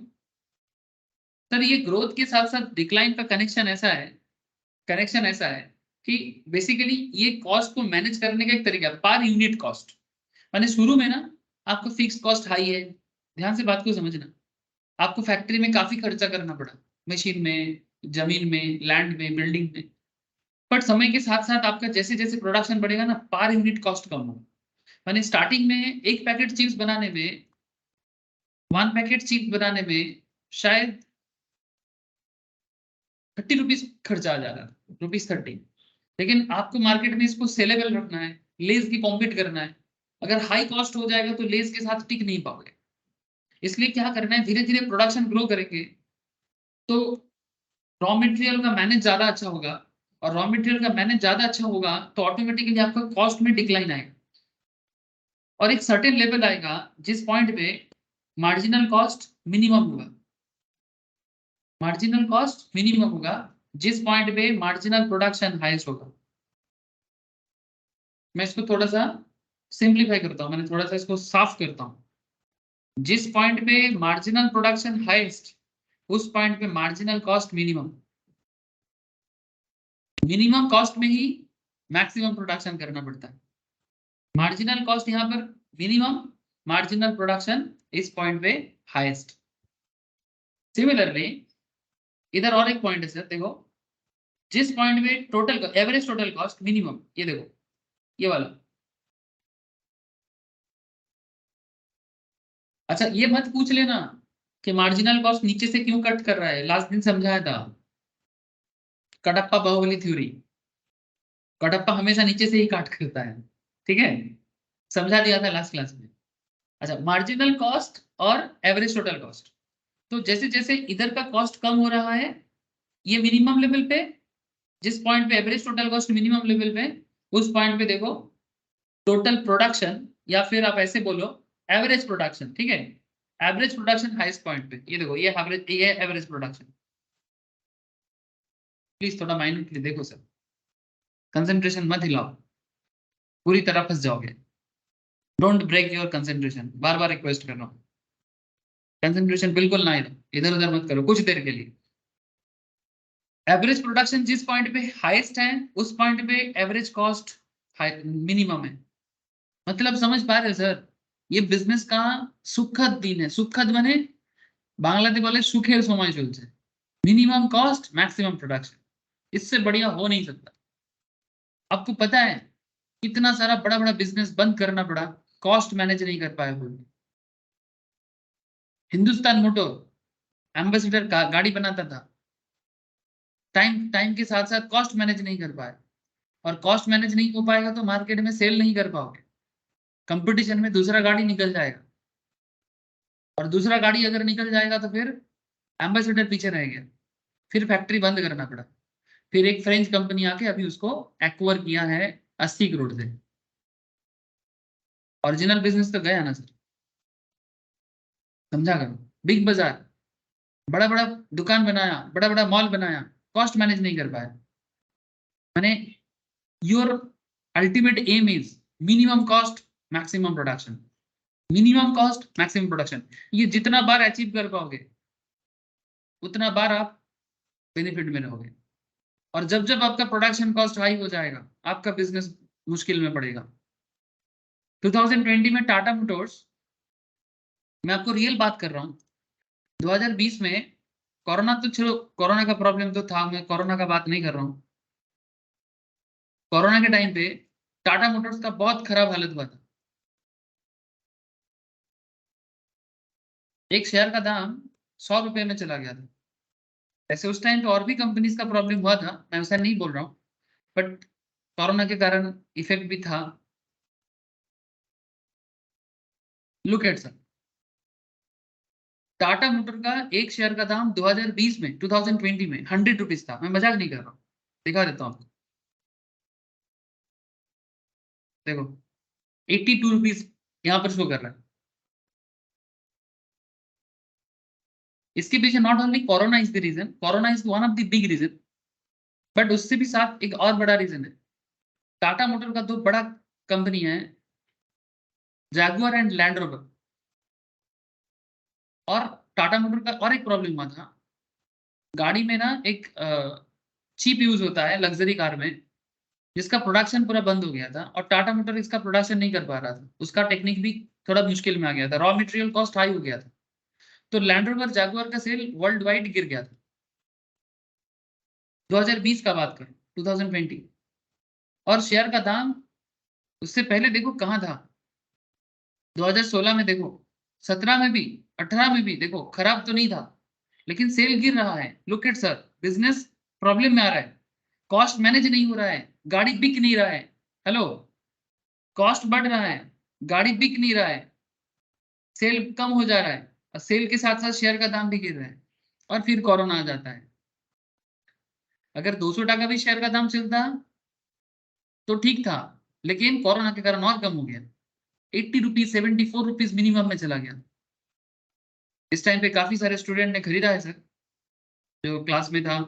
सर ये ग्रोथ के साथ साथ डिक्लाइन का कनेक्शन ऐसा है, कनेक्शन ऐसा है कि बेसिकली ये कॉस्ट को मैनेज करने का एक तरीका है, पर यूनिट कॉस्ट। माने शुरू में ना आपको फिक्स कॉस्ट हाई है, ध्यान से बात को समझना, आपको फैक्ट्री में काफी खर्चा करना पड़ा, मशीन में, जमीन में, लैंड में, बिल्डिंग में। बट समय के साथ साथ आपका जैसे जैसे प्रोडक्शन बढ़ेगा ना, पर यूनिट कॉस्ट कम होगा। मैंने स्टार्टिंग में एक पैकेट चिप्स बनाने में, वन पैकेट चिप्स बनाने में शायद ₹30 खर्चा आ जा रहा है, ₹30। लेकिन आपको मार्केट में इसको सेलेबल रखना है, लेस की कॉम्पीट करना है। अगर हाई कॉस्ट हो जाएगा तो लेस के साथ टिक नहीं पाओगे। इसलिए क्या करना है, धीरे धीरे प्रोडक्शन ग्रो करेंगे तो रॉ मटेरियल का मैनेज ज्यादा अच्छा होगा, और रॉ मटेरियल का मैनेज ज्यादा अच्छा होगा तो ऑटोमेटिकली आपका कॉस्ट में डिक्लाइन आएगा, और एक सर्टेन लेवल आएगा जिस पॉइंट पे मार्जिनल कॉस्ट मिनिमम होगा। मार्जिनल कॉस्ट मिनिमम होगा जिस पॉइंट पे मार्जिनल प्रोडक्शन हाईएस्ट होगा। मैं इसको थोड़ा सा सिंप्लीफाई करता हूँ, मैंने थोड़ा सा इसको साफ करता हूँ। जिस पॉइंट पे मार्जिनल प्रोडक्शन हाईएस्ट, उस पॉइंट पे marginal cost minimum. Minimum cost में ही मैक्सिमम प्रोडक्शन करना पड़ता है। मार्जिनल कॉस्ट यहाँ पर मिनिमम, मार्जिनल प्रोडक्शन इस पॉइंट पे हाईएस्ट। सिमिलरली इधर और एक पॉइंट है सर, देखो जिस पॉइंट पे total average total cost minimum, ये देखो ये वाला। अच्छा ये मत पूछ लेना कि मार्जिनल कॉस्ट नीचे से क्यों कट कर रहा है, लास्ट दिन समझाया था कडप्पा बाहुबली थ्योरी। कडप्पा हमेशा नीचे से ही काट करता है, ठीक है, समझा दिया था लास्ट क्लास में। अच्छा मार्जिनल कॉस्ट और एवरेज टोटल कॉस्ट, तो जैसे जैसे इधर का कॉस्ट कम हो रहा है ये मिनिमम लेवल पे, जिस पॉइंट पे average total cost minimum level पे, उस पॉइंट पे देखो टोटल प्रोडक्शन, या फिर आप ऐसे बोलो एवरेज प्रोडक्शन, ठीक है, एवरेज प्रोडक्शन हाईएस्ट पॉइंट पे। ये देखो ये एवरेज प्रोडक्शन। प्लीज थोड़ा माइंड देखो सर, कंसंट्रेशन मत हिलाओ, पूरी तरह फंस जाओगे। डोंट ब्रेक योर कंसंट्रेशन, बार बार रिक्वेस्ट कर रहा हूँ, कंसंट्रेशन बिल्कुल ना हिलाओ, इधर उधर मत करो कुछ देर के लिए। एवरेज प्रोडक्शन जिस पॉइंट पे हाईएस्ट है उस पॉइंट पे एवरेज कॉस्ट मिनिमम है। मतलब समझ पा रहे हो सर, ये बिजनेस का सुखद दिन है। सुखद माने बांग्लाते बोले सुखेर समय चलছে। मिनिमम कॉस्ट मैक्सिमम प्रोडक्शन, इससे बढ़िया हो नहीं सकता। आपको पता है कितना सारा बड़ा बड़ा बिजनेस बंद करना पड़ा, कॉस्ट मैनेज नहीं कर पाए बोल। हिंदुस्तान मोटर एम्बेसडर का गाड़ी बनाता था, टाइम टाइम के साथ साथ कॉस्ट मैनेज नहीं कर पाए, और कॉस्ट मैनेज नहीं हो पाएगा तो मार्केट में सेल नहीं कर पाओगे, कंपटीशन में दूसरा गाड़ी निकल जाएगा, और दूसरा गाड़ी अगर निकल जाएगा तो फिर एम्बेसडर पीछे रह गया, फिर फैक्ट्री बंद करना पड़ा। फिर एक फ्रेंच कंपनी आके अभी उसको एक्वायर किया है 80 करोड़ से। ओरिजिनल बिजनेस तो गया ना सर, समझा करो। बिग बाजार, बड़ा बड़ा दुकान बनाया, बड़ा बड़ा मॉल बनाया, कॉस्ट मैनेज नहीं कर पाया। मैंने your ultimate aim is minimum cost maximum production, minimum cost maximum production. ये जितना बार अचीव कर पाओगे उतना बार आप बेनिफिट में रहोगे, और जब जब आपका प्रोडक्शन कॉस्ट हाई हो जाएगा आपका बिजनेस मुश्किल में पड़ेगा। 2020 में टाटा मोटर्स, मैं आपको रियल बात कर रहा हूँ, 2020 में कोरोना तो चलो, कोरोना का प्रॉब्लम तो था, मैं कोरोना का बात नहीं कर रहा हूँ। कोरोना के टाइम पे टाटा मोटर्स का बहुत खराब हालत हुआ था। एक शेयर का दाम 100 रुपए में चला गया था। ऐसे उस टाइम पे और भी कंपनीज का प्रॉब्लम हुआ था, मैं ऐसा नहीं बोल रहा हूँ, बट कोरोना के कारण इफेक्ट भी था। Look at sir, Tata motor का एक शेयर का दाम 2020 में 2020 में ₹100 था, मैं मजाक नहीं कर रहा हूँ, दिखा देता हूँ आपको। देखो ₹82 यहाँ पर शो कर रहा है। इसके पीछे not only corona is the reason, corona is one of the big reason, but उससे भी साथ एक और बड़ा रीजन है। टाटा मोटर का दो बड़ा कंपनी है, जैगुआर एंड लैंड रोवर। और टाटा मोटर का और एक प्रॉब्लम हुआ था, गाड़ी में ना एक चिप यूज होता है लग्जरी कार में, जिसका प्रोडक्शन पूरा बंद हो गया था, और टाटा मोटर इसका प्रोडक्शन नहीं कर पा रहा था, उसका टेक्निक भी थोड़ा मुश्किल में आ गया था, रॉ मटेरियल कॉस्ट हाई हो गया था, तो लैंड रोवर जैगुआर का सेल वर्ल्ड वाइड गिर गया था। 2020 का बात करूं, 2020। और शेयर का दाम उससे पहले देखो कहाँ था, 2016 में देखो, 17 में भी, 18 में भी देखो, खराब तो नहीं था, लेकिन सेल गिर रहा है। Look at sir, business problem में आ रहा है, कॉस्ट मैनेज नहीं हो रहा है, गाड़ी बिक नहीं रहा है। हेलो, कॉस्ट बढ़ रहा है, गाड़ी बिक नहीं रहा है, सेल कम हो जा रहा है, और सेल के साथ साथ शेयर का दाम भी गिर रहा है, और फिर कोरोना आ जाता है। अगर 200 टका भी शेयर का दाम चलता तो ठीक था, लेकिन कोरोना के कारण और कम हो गया, 80 रुपीज, 74 रुपीज मिनिमम में चला गया। इस टाइम पे काफी सारे स्टूडेंट ने खरीदा है सर, जो क्लास में था।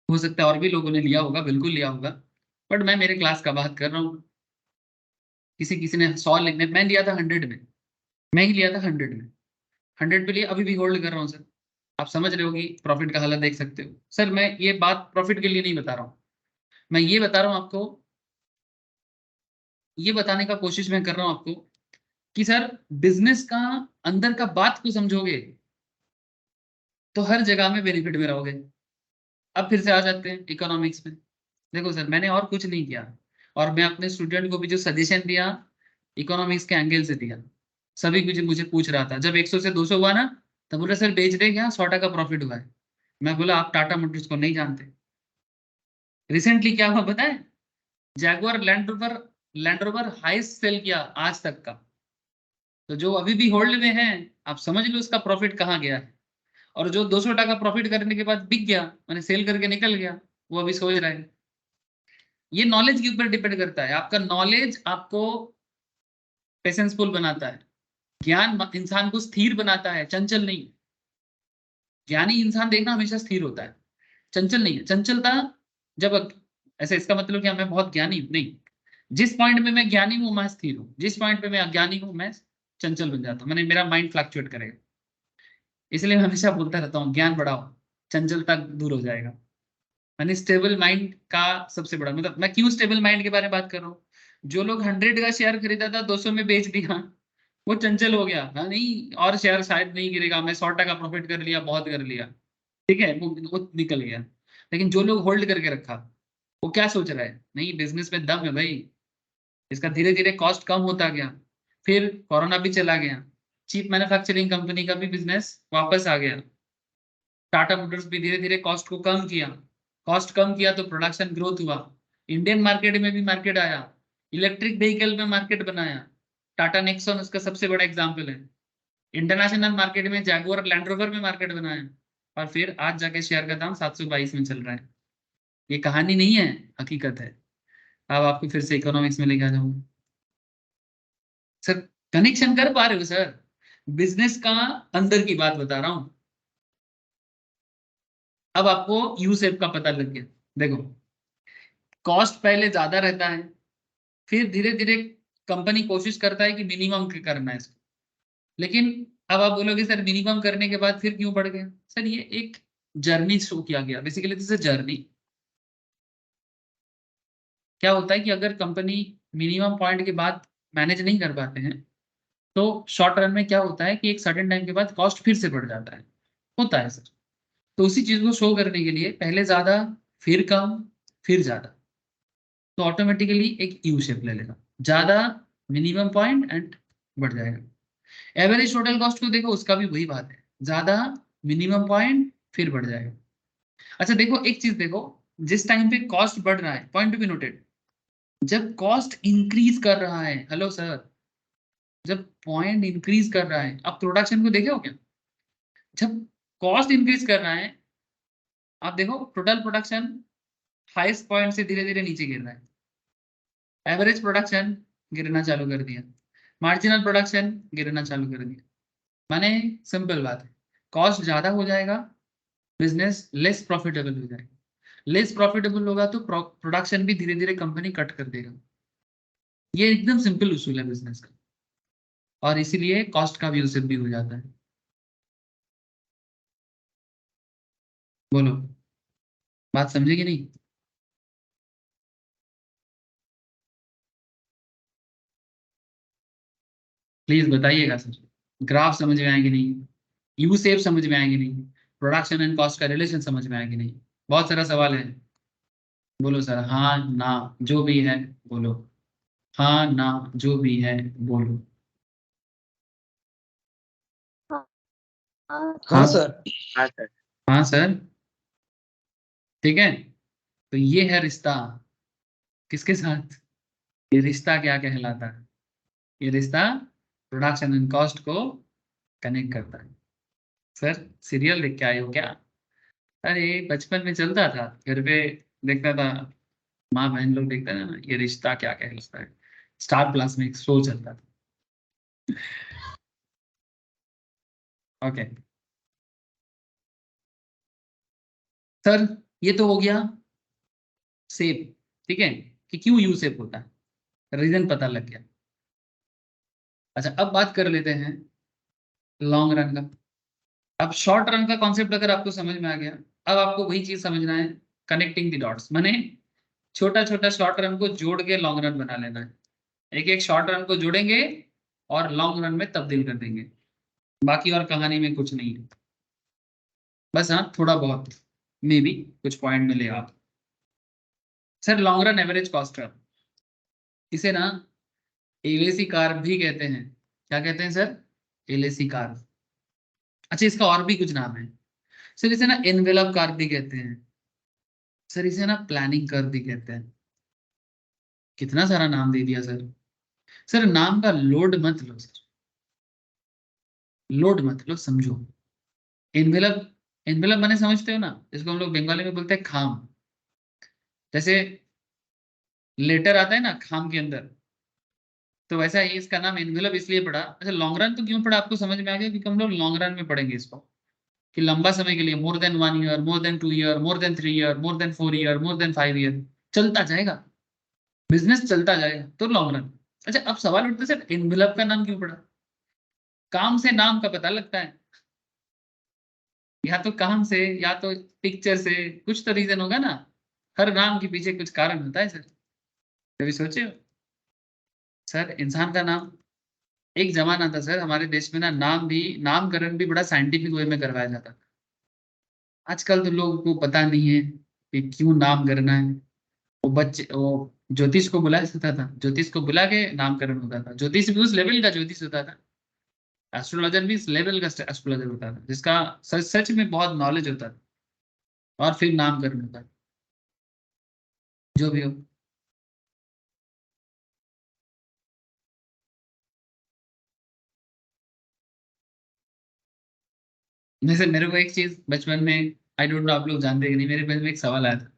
हो सकता है और भी लोगों ने लिया होगा, बिल्कुल लिया होगा, बट मैं मेरे क्लास का बात कर रहा हूँ। किसी किसी ने 100 लेने, मैं लिया था 100 में, मैं ही लिया था 100 में, 100 पे लिए, अभी भी होल्ड कर रहा हूँ सर। आप समझ रहे हो कि प्रॉफिट का हालत देख सकते हो सर। मैं ये बात प्रॉफिट के लिए नहीं बता रहा हूँ, मैं ये बता रहा हूँ आपको, ये बताने का कोशिश मैं कर रहा हूँ आपको कि सर बिजनेस का अंदर का बात को समझोगे तो हर जगह में बेनिफिट में रहोगे। अब फिर से आ जाते हैं इकोनॉमिक्स में। देखो सर, मैंने और कुछ नहीं किया, और मैं अपने स्टूडेंट को भी जो सजेशन दिया, इकोनॉमिक्स के एंगल से दिया। सभी कुछ मुझे पूछ रहा था, जब 100 से 200 हुआ ना, तब बोला सर बेच दे क्या, 100 टका प्रॉफिट हुआ है। मैं बोला आप टाटा मोटर्स को नहीं जानते। रिसेंटली क्या हुआ पता है, Jaguar Land Rover highest sale किया आज तक का। तो जो अभी भी होल्ड में है, आप समझ लो उसका प्रॉफिट कहाँ गया है। और जो 200 टका प्रॉफिट करने के बाद बिक गया, मैंने सेल करके निकल गया, वो अभी सोच रहा है। ये नॉलेज के ऊपर डिपेंड करता है, आपका नॉलेज आपको पेशेंसफुल बनाता है, ज्ञान इंसान को स्थिर बनाता है, चंचल नहीं। ज्ञानी इंसान देखना हमेशा स्थिर होता है, चंचल नहीं है। चंचलता जब ऐसे, इसका मतलब क्या मैं बहुत ज्ञानी हूं, नहीं। जिस पॉइंट में मैं ज्ञानी हूं मैं स्थिर हूं, जिस पॉइंट पे मैं अज्ञानी हूं मैं चंचल बन जाता हूं, मैंने मेरा माइंड फ्लक्चुएट करेगा। इसलिए मैं हमेशा बोलता रहता हूँ ज्ञान बढ़ाओ, चंचलता दूर हो जाएगा। मैंने स्टेबल माइंड का सबसे बड़ा मतलब, मैं क्यों स्टेबल माइंड के बारे में बात कर रहा हूँ, जो लोग 100 का शेयर खरीदा था 200 में बेच दिया, वो चंचल हो गया। हाँ नहीं, और शेयर शायद नहीं गिरेगा, मैं 100 टका प्रॉफिट कर लिया, बहुत कर लिया, ठीक है, वो निकल गया। लेकिन जो लोग होल्ड करके रखा, वो क्या सोच रहा है, नहीं बिजनेस में दम है भाई, इसका धीरे धीरे कॉस्ट कम होता गया, फिर कोरोना भी चला गया, चीप मैन्युफैक्चरिंग कंपनी का भी बिजनेस वापस आ गया, टाटा मोटर्स भी धीरे धीरे कॉस्ट को कम किया, कॉस्ट कम किया तो प्रोडक्शन ग्रोथ हुआ, इंडियन मार्केट में भी मार्केट आया, इलेक्ट्रिक व्हीकल में मार्केट बनाया, टाटा नेक्सॉन उसका सबसे बड़ा एग्जाम्पल है। इंटरनेशनल मार्केट में जैगुआर लैंड रोवर में मार्केट बनाया, और फिर आज जाके शेयर का दाम 722 में चल रहा है। ये कहानी नहीं है, हकीकत है। अब आपको फिर से इकोनॉमिक्स में लेके आ जाऊंगा सर। कनेक्शन कर पा रहे हो सर, बिजनेस का अंदर की बात बता रहा हूं। अब आपको यू शेप का पता लग गया। देखो, कॉस्ट पहले ज्यादा रहता है, फिर धीरे धीरे कंपनी कोशिश करता है कि मिनिमम करना है इसको। लेकिन अब आप बोलोगे सर मिनिमम करने के बाद फिर क्यों बढ़ गया, सर ये एक जर्नी शो किया गया, बेसिकली दिस इज जर्नी। क्या होता है कि अगर कंपनी मिनिमम पॉइंट के बाद मैनेज नहीं कर पाते हैं, तो शॉर्ट रन में क्या होता है कि एक सर्टेन टाइम के बाद कॉस्ट फिर से बढ़ जाता है, होता है सर। तो उसी चीज को शो करने के लिए पहले ज्यादा, फिर कम, फिर ज्यादा, तो ऑटोमेटिकली एक यू शेप ले लेगा, ज्यादा, मिनिमम पॉइंट एंड बढ़ जाएगा। एवरेज टोटल कॉस्ट को देखो, उसका भी वही बात है, ज्यादा, मिनिमम पॉइंट, फिर बढ़ जाएगा। अच्छा देखो एक चीज देखो, जिस टाइम पे कॉस्ट बढ़ रहा है, पॉइंट टू बी नोटेड, जब कॉस्ट इंक्रीज कर रहा है, हेलो सर, जब पॉइंट इंक्रीज कर रहा है, आप प्रोडक्शन को देखे हो क्या, जब कॉस्ट इंक्रीज कर रहा है, आप देखो टोटल प्रोडक्शन हाईएस्ट पॉइंट से धीरे धीरे नीचे गिर रहा है, एवरेज प्रोडक्शन गिरना चालू कर दिया, मार्जिनल प्रोडक्शन गिरना चालू कर दिया। माने सिंपल बात है, कॉस्ट ज्यादा हो जाएगा, बिजनेस लेस प्रॉफिटेबल हो जाएगा, लेस प्रॉफिटेबल होगा तो प्रोडक्शन भी धीरे धीरे कंपनी कट कर देगा। ये एकदम सिंपल उसूल है बिजनेस का, और इसीलिए कॉस्ट का भी यूसेज भी हो जाता है। बोलो, बात समझे कि नहीं? प्लीज बताइएगा सर, ग्राफ समझ में आएंगे नहीं, यू शेप समझ में आएंगे नहीं, प्रोडक्शन एंड कॉस्ट का रिलेशन समझ में आएंगे नहीं, बहुत सारा सवाल है। बोलो सर, हाँ ना जो भी है बोलो, हाँ ना जो भी है बोलो। हाँ हाँ हाँ सर। हाँ सर, हाँ सर, ठीक है, तो ये है रिश्ता किसके साथ, ये रिश्ता क्या कहलाता है, ये रिश्ता प्रोडक्शन एंड कॉस्ट को कनेक्ट करता है। सर सीरियल देख के आए हो क्या? अरे बचपन में चलता था घर पे, देखता था, माँ बहन लोग देखते थे ना, ये रिश्ता क्या कहलाता है, स्टार प्लस में एक शो चलता था। ओके सर, ये तो हो गया सेप, ठीक है, कि क्यों यू सेप होता है, रीजन पता लग गया। अच्छा अब बात कर लेते हैं लॉन्ग रन का। अब शॉर्ट रन का कॉन्सेप्ट अगर आपको समझ में आ गया, अब आपको वही चीज समझना है, कनेक्टिंग द डॉट्स, माने छोटा छोटा शॉर्ट रन को जोड़ के लॉन्ग रन बना लेना है। एक एक शॉर्ट रन को जोड़ेंगे और लॉन्ग रन में तब्दील कर देंगे, बाकी और कहानी में कुछ नहीं है। बस हाँ थोड़ा बहुत मे भी कुछ पॉइंट मिले आप। Sir long run average cost है, इसे ना एलएसी कार भी कहते हैं। क्या कहते हैं सर? LAC car. अच्छा इसका और भी कुछ नाम है सर, इसे ना एनवेलप कार भी कहते हैं सर, इसे ना प्लानिंग कर भी कहते हैं। कितना सारा नाम दे दिया सर। सर नाम का लोड मत लो सर, लोड मत लो, समझो। एनवेलप, एनवेलप माने समझते हो ना, इसको हम लोग बंगाली में बोलते हैं खाम। जैसे लेटर आता है ना खाम के अंदर, तो वैसा ही इसका नाम एनवेलप इसलिए पड़ा। अच्छा लॉन्ग रन तो क्यों पड़ा आपको समझ में आ गया, क्योंकि हम लोग लॉन्ग रन में पढ़ेंगे इसको, कि लंबा समय के लिए, more than 1 year, more than 2 year, more than 3 year, more than 4 year, more than 5 year, चलता जाएगा, बिजनेस चलता जाएगा, तो लॉन्ग रन। अच्छा अब सवाल उठता है सर एनवेलप का नाम क्यों पड़ा? काम से नाम का पता लगता है, या तो काम से या तो पिक्चर से, कुछ तो रीजन होगा ना, हर नाम के पीछे कुछ कारण होता है सर, कभी सोचे हो? सर इंसान का नाम, एक जमाना था सर हमारे देश में ना, नाम भी, नामकरण भी बड़ा साइंटिफिक वे में करवाया जाता था। आजकल तो लोगों को पता नहीं है कि क्यों नाम करना है। वो बच्चे, वो ज्योतिष को बुलाया जाता था, ज्योतिष को बुला के नामकरण होता था, ज्योतिष भी उस लेवल का ज्योतिष होता था, एस्ट्रोलॉजर भी इस लेवल का एस्ट्रोलॉजर होता था, जिसका सच सच में बहुत नॉलेज होता था, और फिर नामकरण होता था, जो भी हो। जैसे मेरे को एक चीज बचपन में, आई डोंट नो आप लोग जानते हैं कि नहीं, मेरे मन में एक सवाल आया था।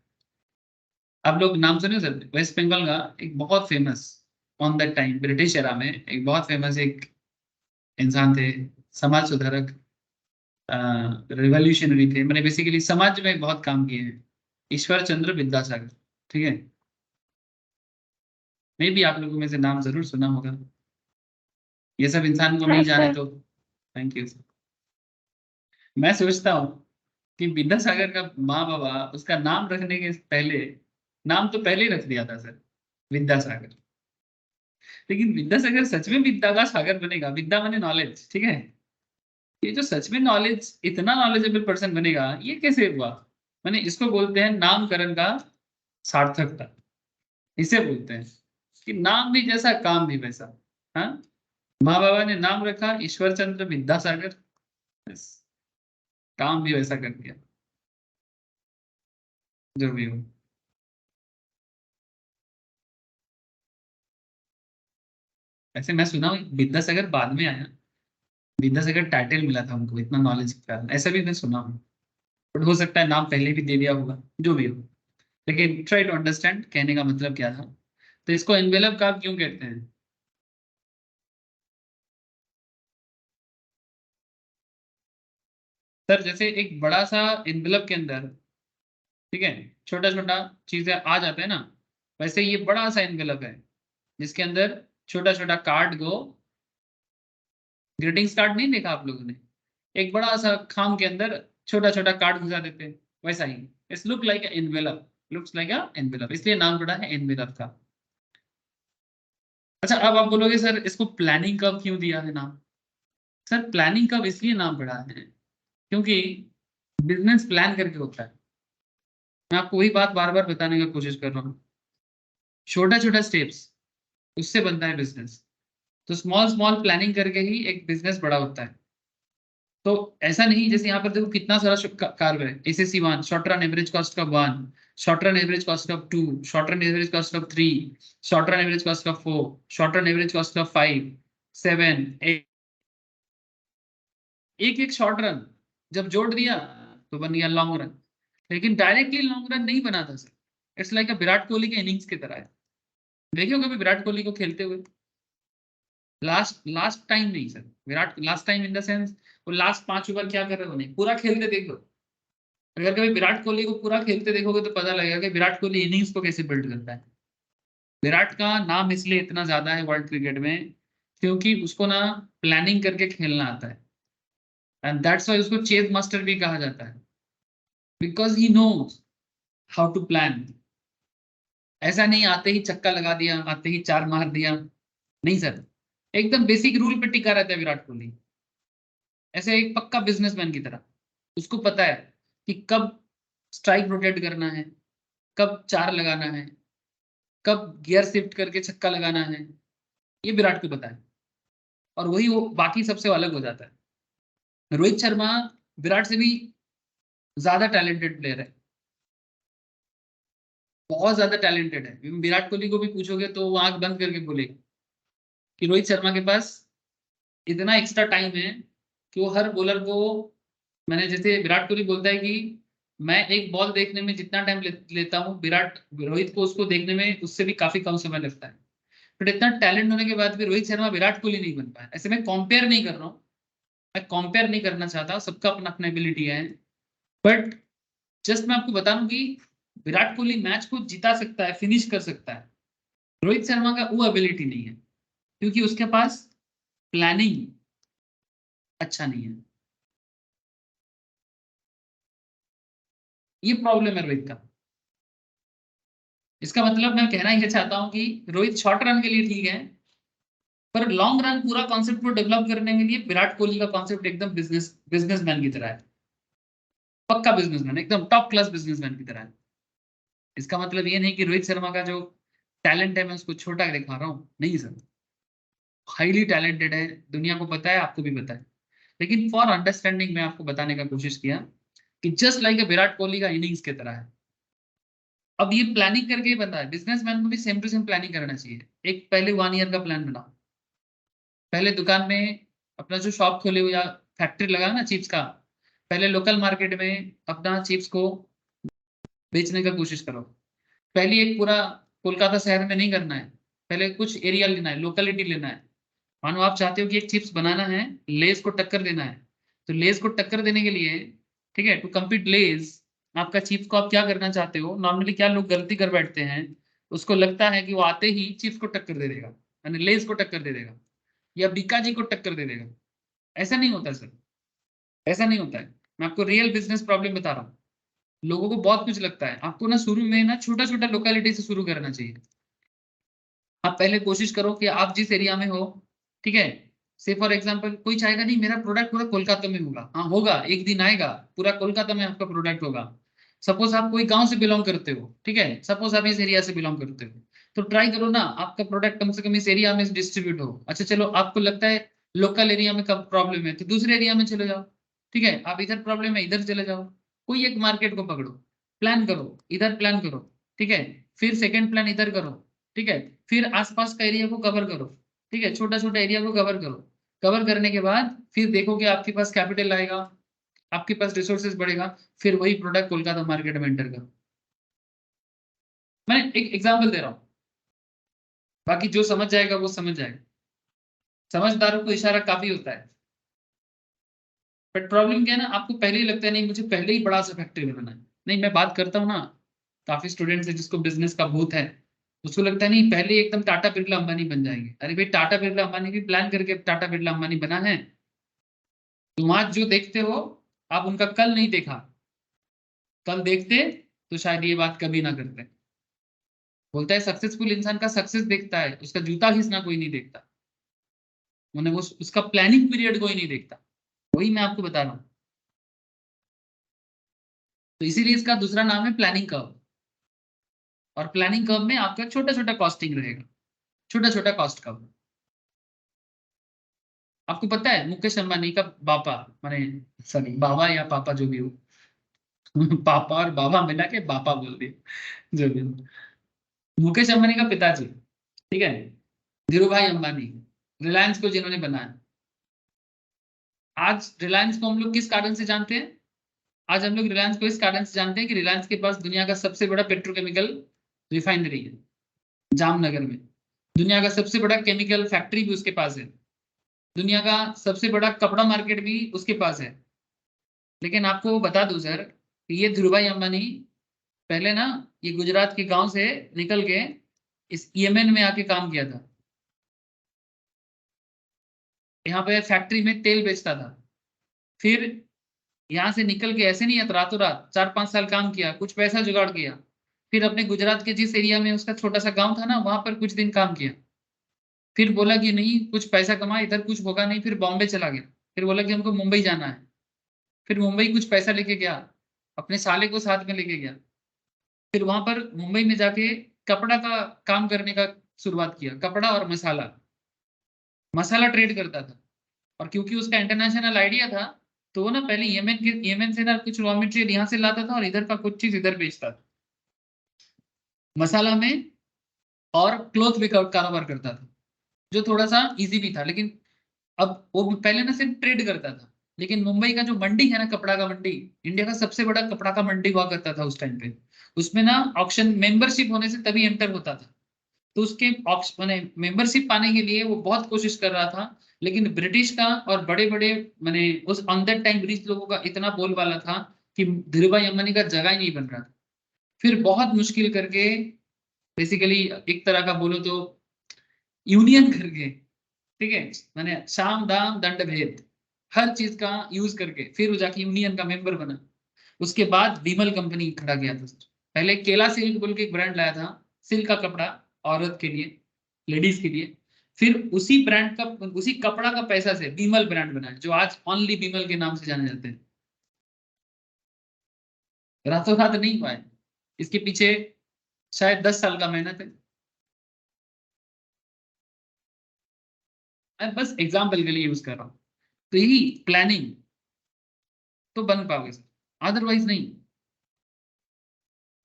आप लोग नाम सुने हो सर, वेस्ट बंगाल का एक बहुत famous, on that time British era में एक बहुत फेमस एक इंसान थे, समाज सुधारक, रिवॉल्यूशनरी थे, मैंने बेसिकली समाज में बहुत काम किए हैं, ईश्वर चंद्र विद्यासागर, ठीक है। मे भी आप लोगों में से नाम जरूर सुना होगा, ये सब इंसान को हाँ नहीं जाने सर। तो थैंक यू। मैं सोचता हूँ कि विद्यासागर का माँ बाबा उसका नाम रखने के पहले, नाम तो पहले ही रख दिया था सर, विद्यासागर। लेकिन विद्यासागर सच में विद्या का सागर बनेगा, विद्या माने नॉलेज, ठीक है, ये जो सच में नॉलेज, इतना नॉलेजेबल पर्सन बनेगा, ये कैसे हुआ? माने इसको बोलते हैं नामकरण का सार्थकता, इसे बोलते हैं कि नाम भी जैसा काम भी वैसा। हाँ, माँ बाबा ने नाम रखा ईश्वर चंद्र विद्यासागर, बस काम भी वैसा कर दिया, जो भी हो। ऐसे मैं सुना हूँ विद्यासागर बाद में आया, विद्यासागर टाइटल मिला था उनको इतना नॉलेज के कारण, ऐसा भी मैं सुना हूँ, बट हो सकता है नाम पहले भी दे दिया होगा, जो भी हो। लेकिन ट्राई टू अंडरस्टैंड कहने का मतलब क्या था। तो इसको एनवेलप का क्यों कहते हैं? सर जैसे एक बड़ा सा एनवेलप के अंदर, ठीक है, छोटा छोटा चीजें आ जाते हैं ना, वैसे ये बड़ा सा एनवेलप है जिसके अंदर छोटा छोटा कार्ड को, ग्रीटिंग्स कार्ड नहीं देखा आप लोगों ने, एक बड़ा सा खाम के अंदर छोटा छोटा कार्ड घुसा देते हैं, वैसा ही it's look like envelope, looks like envelope, इसलिए नाम पड़ा है एनवेलप का। अच्छा अब आप बोलोगे सर इसको प्लानिंग कब क्यों दिया है नाम? सर प्लानिंग कब इसलिए नाम पड़ा है क्योंकि बिजनेस प्लान करके होता है। मैं आपको वही बात बार बार बताने का कोशिश कर रहा हूँ, छोटा छोटा स्टेप्स, उससे बनता है बिजनेस। तो स्मॉल स्मॉल प्लानिंग करके ही एक बिजनेस बड़ा होता है। तो ऐसा नहीं, जैसे यहाँ पर देखो कितना सारा कार्य है, SSC 1, short run average cost of 1, short run average cost of 2, short run average cost of 3, short run average cost of 4, short run average cost of 5, 7, 8, एक एक शॉर्ट रन जब जोड़ दिया तो बन गया लॉन्ग रन। लेकिन डायरेक्टली लॉन्ग रन नहीं बना था sir. It's like Virat Kohli के इनिंग्स की तरह है। देखिए कभी विराट कोहली को खेलते हुए, लास्ट लास्ट टाइम नहीं sir, Virat last time in the sense वो लास्ट 5 ओवर क्या कर रहे हो, नहीं पूरा खेलते देख लो। अगर कभी विराट कोहली को पूरा खेलते देखोगे तो पता लगेगा कि विराट कोहली इनिंग्स को कैसे बिल्ड करता है। विराट का नाम इसलिए इतना ज्यादा है वर्ल्ड क्रिकेट में क्योंकि उसको ना प्लानिंग करके खेलना आता है, एंड दैट्स व्हाई उसको चेस मास्टर भी कहा जाता है, because he knows how to plan. ऐसा नहीं आते ही छक्का लगा दिया, आते ही 4 मार दिया, नहीं सर। एकदम बेसिक रूल पे टिका रहता है विराट कोहली, ऐसे एक पक्का बिजनेसमैन की तरह। उसको पता है कि कब स्ट्राइक रोटेट करना है, कब 4 लगाना है, कब गियर शिफ्ट करके छक्का लगाना है, ये विराट को पता है। और वही वो बाकी सबसे अलग हो जाता है। रोहित शर्मा विराट से भी ज्यादा टैलेंटेड प्लेयर है, बहुत ज्यादा टैलेंटेड है। विराट कोहली को भी पूछोगे तो वो आंख बंद करके बोलेगा कि रोहित शर्मा के पास इतना एक्स्ट्रा टाइम है कि वो हर बॉलर को, मैंने जैसे विराट कोहली बोलता है कि मैं एक बॉल देखने में जितना टाइम लेता हूँ, विराट रोहित को उसको देखने में उससे भी काफी कम समय लगता है। बट इतना टैलेंट होने के बाद भी रोहित शर्मा विराट कोहली नहीं बन पाया। ऐसे मैं कंपेयर नहीं कर रहा हूँ, मैं कंपेयर नहीं करना चाहता, सबका अपना अपना एबिलिटी है। बट जस्ट मैं आपको बता दूं कि विराट कोहली मैच को जिता सकता है, फिनिश कर सकता है, रोहित शर्मा का वो एबिलिटी नहीं है क्योंकि उसके पास प्लानिंग अच्छा नहीं है। ये प्रॉब्लम है रोहित का। इसका मतलब मैं कहना ये चाहता हूं कि रोहित शॉर्ट रन के लिए ठीक है, पर लॉन्ग रन पूरा कॉन्सेप्ट को डेवलप करने के लिए विराट कोहली का कॉन्सेप्ट एकदम बिजनेसमैन की तरह है, पक्का बिजनेसमैन, एकदम टॉप क्लास बिजनेसमैन की तरह है। इसका मतलब ये नहीं कि रोहित शर्मा का जो टैलेंट है मैं उसको छोटा दिखा रहा हूँ, नहीं सर। हाईली टैलेंटेड है, दुनिया को पता है, आपको भी पता है। लेकिन फॉर अंडरस्टैंडिंग में आपको बताने का कोशिश किया कि जस्ट लाइक विराट कोहली का इनिंग्स की तरह है। अब ये प्लानिंग करके ही बनता है, बिजनेसमैन को भी सेम टू सेम प्लानिंग करना चाहिए। एक पहले 1 ईयर का प्लान बनाओ, पहले दुकान में अपना जो शॉप खोले हो या फैक्ट्री लगा ना चिप्स का, पहले लोकल मार्केट में अपना चिप्स को बेचने का कोशिश करो। पहले एक पूरा कोलकाता शहर में नहीं करना है, पहले कुछ एरिया लेना है, लोकेलिटी लेना है। मानो आप चाहते हो कि एक चिप्स बनाना है, लेस को टक्कर देना है, तो लेस को टक्कर देने के लिए, ठीक है, टू कम्पीट लेस, आपका चिप्स को आप क्या करना चाहते हो, नॉर्मली क्या लोग गलती कर बैठते हैं, उसको लगता है कि वो आते ही चिप्स को टक्कर दे देगा, यानी लेस को टक्कर दे देगा या बीकाजी को टक्कर दे देगा। ऐसा नहीं होता सर, ऐसा नहीं होता है। मैं आपको रियल बिजनेस प्रॉब्लम बता रहा हूँ। लोगों को बहुत कुछ लगता है, आपको ना शुरू में ना छोटा छोटा लोकेलिटी से शुरू करना चाहिए। आप पहले कोशिश करो कि आप जिस एरिया में हो, ठीक है, से फॉर एग्जांपल कोई चाहेगा नहीं मेरा प्रोडक्ट पूरा कोलकाता में होगा, हाँ होगा, एक दिन आएगा पूरा कोलकाता में आपका प्रोडक्ट होगा। सपोज आप कोई गांव से बिलोंग करते हो, ठीक है, सपोज आप इस एरिया से बिलोंग करते हो, तो ट्राई करो ना आपका प्रोडक्ट कम से कम इस एरिया में डिस्ट्रीब्यूट हो। अच्छा चलो, आपको लगता है लोकल एरिया में कब प्रॉब्लम है तो दूसरे एरिया में चले जाओ, ठीक है, आप इधर प्रॉब्लम है इधर चले जाओ, कोई एक मार्केट को पकड़ो, प्लान करो, इधर प्लान करो, ठीक है, फिर सेकेंड प्लान इधर करो, ठीक है, फिर आसपास का एरिया को कवर करो, ठीक है, छोटा छोटा एरिया को कवर करो। कवर करने के बाद फिर देखो कि आपके पास कैपिटल आएगा, आपके पास रिसोर्सेज बढ़ेगा, फिर वही प्रोडक्ट कोलकाता मार्केट में एंटर करो। मैं एक एग्जांपल दे रहा हूँ, बाकी जो समझ जाएगा वो समझ जाएगा। समझदारों को इशारा काफी होता है। बट प्रॉब्लम क्या है ना, आपको पहले ही लगता है नहीं मुझे पहले ही बड़ा सा फैक्ट्री बनाना है। नहीं, मैं बात करता हूँ ना, काफी स्टूडेंट्स है जिसको बिजनेस का भूत है, उसको लगता है नहीं पहले एकदम टाटा बिरला अंबानी बन जाएंगे। अरे भाई, टाटा बिरला अंबानी भी प्लान करके टाटा बिरला अंबानी बना है। तुम आज जो देखते हो, आप उनका कल नहीं देखा, कल देखते तो शायद ये बात कभी ना करते। बोलता है सक्सेसफुल इंसान का सक्सेस देखता है, उसका जूता घिसना कोई नहीं देखता, उन्हें वो उसका प्लानिंग पीरियड कोई नहीं देखता। वही मैं आपको बता रहा हूँ। तो इसीलिए इसका दूसरा नाम है प्लानिंग कर्व। और प्लानिंग कर्व में आपका छोटा छोटा कॉस्टिंग रहेगा, छोटा छोटा कॉस्ट कर्व। आपको पता है मुकेश अंबानी का बापा, माने सॉरी बाबा या पापा जो भी हो पापा और बाबा मिला के बापा बोल दिया, जो भी हो। मुकेश अंबानी का पिताजी, ठीक है, धीरू भाई अंबानी, रिलायंस को जिन्होंने बनाया। आज रिलायंस को हम लोग किस कारण से जानते हैं? आज हम लोग रिलायंस को इस कारण से जानते हैं कि रिलायंस के पास दुनिया का सबसे बड़ा पेट्रोकेमिकल रिफाइनरी है जामनगर में। दुनिया का सबसे बड़ा केमिकल फैक्ट्री भी उसके पास है। दुनिया का सबसे बड़ा कपड़ा मार्केट भी उसके पास है। लेकिन आपको बता दूं सर, ये धीरूभाई अंबानी पहले ना, ये गुजरात के गांव से निकल के इस यमन में आके काम किया था। यहाँ पे फैक्ट्री में तेल बेचता था। फिर यहाँ से निकल के ऐसे नहीं, रातों रात 4-5 साल काम किया, कुछ पैसा जुगाड़ किया। फिर अपने गुजरात के जिस एरिया में उसका छोटा सा गांव था ना, वहां पर कुछ दिन काम किया। फिर बोला कि नहीं, कुछ पैसा कमा, इधर कुछ होगा नहीं, फिर बॉम्बे चला गया। फिर बोला कि हमको मुंबई जाना है। फिर मुंबई कुछ पैसा लेके गया, अपने साले को साथ में लेके गया। फिर वहां पर मुंबई में जाके कपड़ा का काम करने का शुरुआत किया, कपड़ा और मसाला, मसाला ट्रेड करता था। और क्योंकि उसका इंटरनेशनल आइडिया था, तो वो ना पहले यमन से ना कुछ रॉ मटेरियल यहाँ से लाता था और इधर का कुछ चीज इधर बेचता था मसाला में। और क्लोथ भी कारोबार करता था, जो थोड़ा सा इजी भी था। लेकिन अब वो पहले ना सिर्फ ट्रेड करता था। लेकिन मुंबई का जो मंडी है ना, कपड़ा का मंडी, इंडिया का सबसे बड़ा कपड़ा का मंडी हुआ करता था उस टाइम पे। उसमें ना ऑक्शन मेंबरशिप होने से तभी एंटर होता था। तो उसके माने मेंबरशिप पाने के लिए वो बहुत कोशिश कर रहा था। लेकिन ब्रिटिश का और बड़े बड़े माने उस ऑन दैट टाइम ब्रिटिश लोगों का इतना बोलबाला था कि धीरूभाई अंबानी का जगह ही नहीं बन रहा था। फिर बहुत मुश्किल करके, बेसिकली एक तरह का बोलो तो यूनियन करके, ठीक है, मैंने साम दाम दंड भेद हर चीज का यूज करके फिर वो जाके यूनियन का मेंबर बना। उसके बाद विमल कंपनी खड़ा किया था। पहले केला सिल्क बोल के एक ब्रांड लाया था, सिल्क का कपड़ा, औरत के लिए, लेडीज के लिए। फिर उसी ब्रांड का, उसी कपड़ा का पैसा से विमल ब्रांड बना, जो आज ओनली विमल के नाम से जाने जाते हैं। रातों रात नहीं हुआ है, इसके पीछे शायद 10 साल का मेहनत है। मैं बस एग्जाम्पल के लिए यूज कर रहा हूँ। तो यही प्लानिंग तो बन पाओगे सर, अदरवाइज नहीं।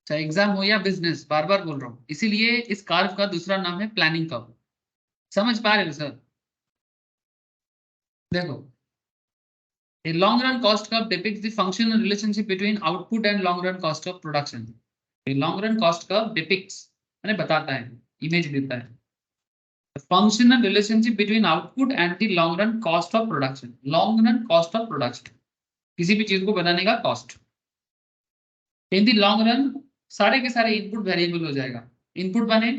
चाहे एग्जाम हो या बिजनेस, बार बार बोल रहा हूँ, इसीलिए इस कार्व का दूसरा नाम है प्लानिंग कर्व। समझ पा रहे हो सर? देखो, a long run cost curve depicts the functional relationship between output and long run cost of production. A long run cost curve depicts, मैंने बताता है, इमेज देता है, the functional relationship between output and the long run cost of production. Long run cost of production, किसी भी चीज को बनाने का cost. In the long run सारे के सारे इनपुट वेरिएबल हो जाएगा। इनपुट बने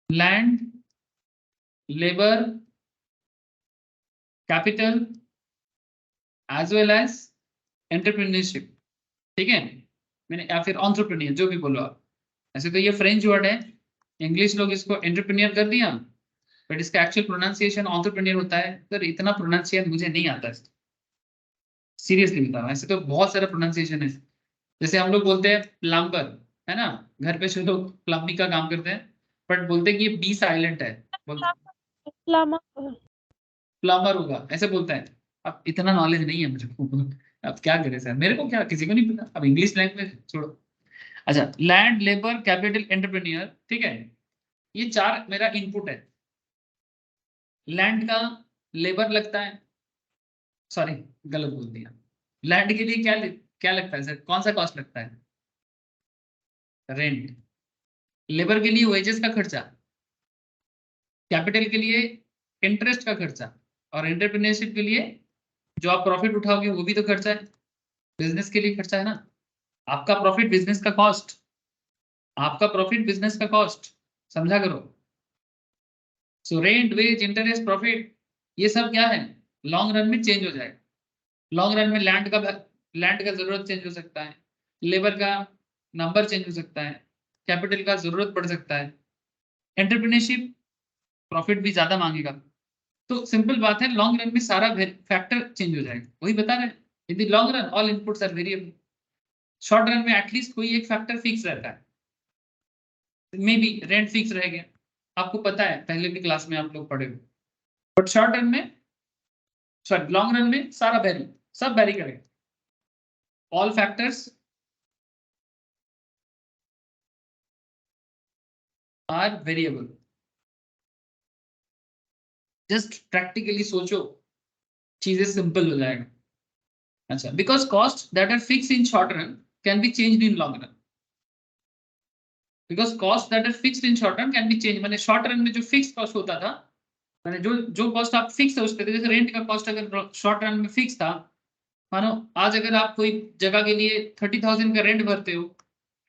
land, labour, capital, as well as entrepreneurship, ठीक है, मैंने या फिर एंटरप्रेन्योर, जो भी बोलो आप। ऐसे तो ये फ्रेंच वर्ड है, इंग्लिश लोग इसको एंटरप्रेन्योर कर दिया, बट इसका एक्चुअल प्रोनाउंसिएशन एंटरप्रेन्योर होता है। सर इतना प्रोनाउंसिएशन मुझे नहीं आता है, सीरियसली बता रहा हूँ। ऐसे तो बहुत सारा प्रोनाउंसिएशन है। जैसे हम लोग बोलते हैं प्लम्बर, है ना, घर पे जो लोग प्लम्बिंग का काम करते हैं, बट बोलते हैं कि ये बी साइलेंट है, बोलते प्लामा प्लम्बर होगा, ऐसे बोलते हैं। अब इतना नॉलेज नहीं है मुझे अब क्या करें सर, मेरे को क्या, किसी को नहीं पता। अब इंग्लिश लैंग्वेज छोड़ो। अच्छा, लैंड, लेबर, कैपिटल, एंटरप्रेन्योर, ठीक है, ये चार मेरा इनपुट है। लैंड का लेबर लगता है, सॉरी गलत बोल दिया। लैंड के लिए क्या क्या लगता है सर, कौन सा कॉस्ट लगता है? रेंट। लेबर के लिए वेजेस का खर्चा, कैपिटल के लिए इंटरेस्ट का खर्चा, और एंटरप्रेन्योरशिप के लिए जो आप प्रॉफिट उठाओगे वो भी तो खर्चा है, बिजनेस के लिए खर्चा है ना। आपका प्रॉफिट बिजनेस का कॉस्ट, आपका प्रॉफिट बिजनेस का कॉस्ट, समझा करो। So rent, wage, interest, profit, ये सब क्या है, लॉन्ग रन में चेंज हो जाएगा। लॉन्ग रन में लैंड का जरूरत चेंज हो सकता है, लेबर का नंबर चेंज हो सकता है, कैपिटल का जरूरत पड़ सकता है, एंटरप्रेन्योरशिप प्रॉफिट भी ज्यादा मांगेगा। तो सिंपल बात है, लॉन्ग रन में सारा फैक्टर चेंज हो जाएगा, वही बता रहे हैं। In the long run all inputs are variable. Short run में एटलीस्ट कोई एक फैक्टर फिक्स रहता है, मे बी रेंट फिक्स रह गया, आपको पता है, पहले भी क्लास में आप लोग पढ़े हो। बट शॉर्ट रन में सॉरी लॉन्ग रन में सारा वेरी, सब वेरी करेगा, all factors are variable. Just practically सोचो, चीजें सिंपल हो जाएगा। अच्छा, because cost that are fix in short run can be change in long run. Because cost that are fixed in short run can be change, मैंने short run में जो fix cost होता था, मैंने जो जो कॉस्ट आप फिक्स सोचते थे, जैसे रेंट का कॉस्ट अगर शॉर्ट रन में फिक्स था, मानो आज अगर आप कोई जगह के लिए 30,000 का रेंट भरते हो,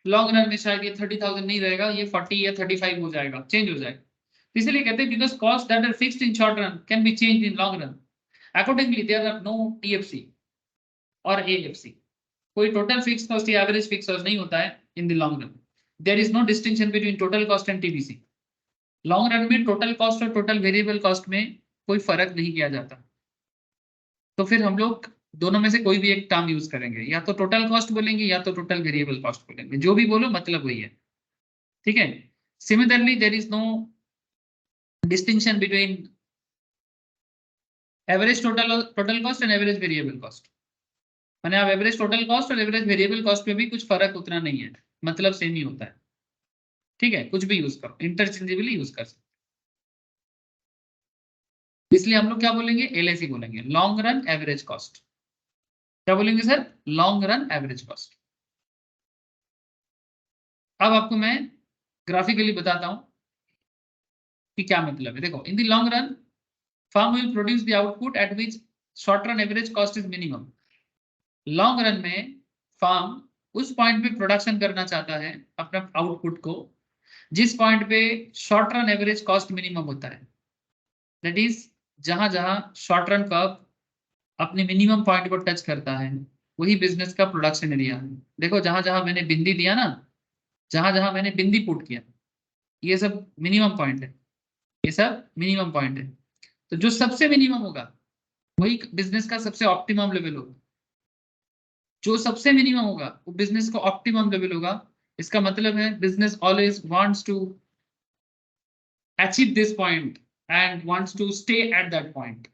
लॉन्ग रन में शायद ये 30,000 नहीं रहेगा, ये 40 या 35 हो जाएगा, चेंज हो जाएगा। इसलिए कहते हैं because cost that are fixed in short run can be change in long run, accordingly there are no TFC और एएफसी। कोई टोटल फिक्स कॉस्ट या एवरेज फिक्स कॉस्ट नहीं होता है in the long run. There is no distinction between total cost and TBC. Long run में total cost और total variable cost में कोई फर्क नहीं किया जाता। तो फिर हम लोग दोनों में से कोई भी एक टर्म यूज करेंगे, या तो टोटल कॉस्ट बोलेंगे या तो टोटल वेरिएबल कॉस्ट बोलेंगे, जो भी बोलो मतलब वही है। ठीक है। Similarly there is no distinction between average total cost and average variable cost. मैंने आप एवरेज टोटल कॉस्ट और एवरेज वेरिएबल कॉस्ट में भी कुछ फर्क उतना नहीं है, मतलब सेम ही होता है। ठीक है, कुछ भी यूज करो, इंटरचेंजेबली यूज कर सकते। इसलिए हम लोग क्या बोलेंगे, एलएसी बोलेंगे, लॉन्ग रन एवरेज कॉस्ट। क्या बोलेंगे sir, long run average cost. अब आपको मैं ग्राफिकली बताता हूं कि क्या मतलब है। देखो, इन the long run firm will produce the output at which short run average cost is minimum. Long run में फर्म उस पॉइंट पे प्रोडक्शन करना चाहता है अपना आउटपुट को जिस पॉइंट पे short run average cost minimum होता है। दैट इज जहां जहां शॉर्ट रन कर्व अपने मिनिमम पॉइंट को टच करता है, वही बिजनेस का प्रोडक्शन एरिया है। देखो, जहां जहां मैंने बिंदी दिया ना, जहां जहां मैंने बिंदी पुट किया, ये सब मिनिमम पॉइंट है, ये सब मिनिमम पॉइंट है। तो जो सबसे मिनिमम होगा वही बिजनेस का सबसे ऑप्टिमम लेवल होगा। जो सबसे मिनिमम होगा वो बिजनेस का ऑप्टिमम लेवल होगा। इसका मतलब है business always wants to achieve this point and wants to stay at that point.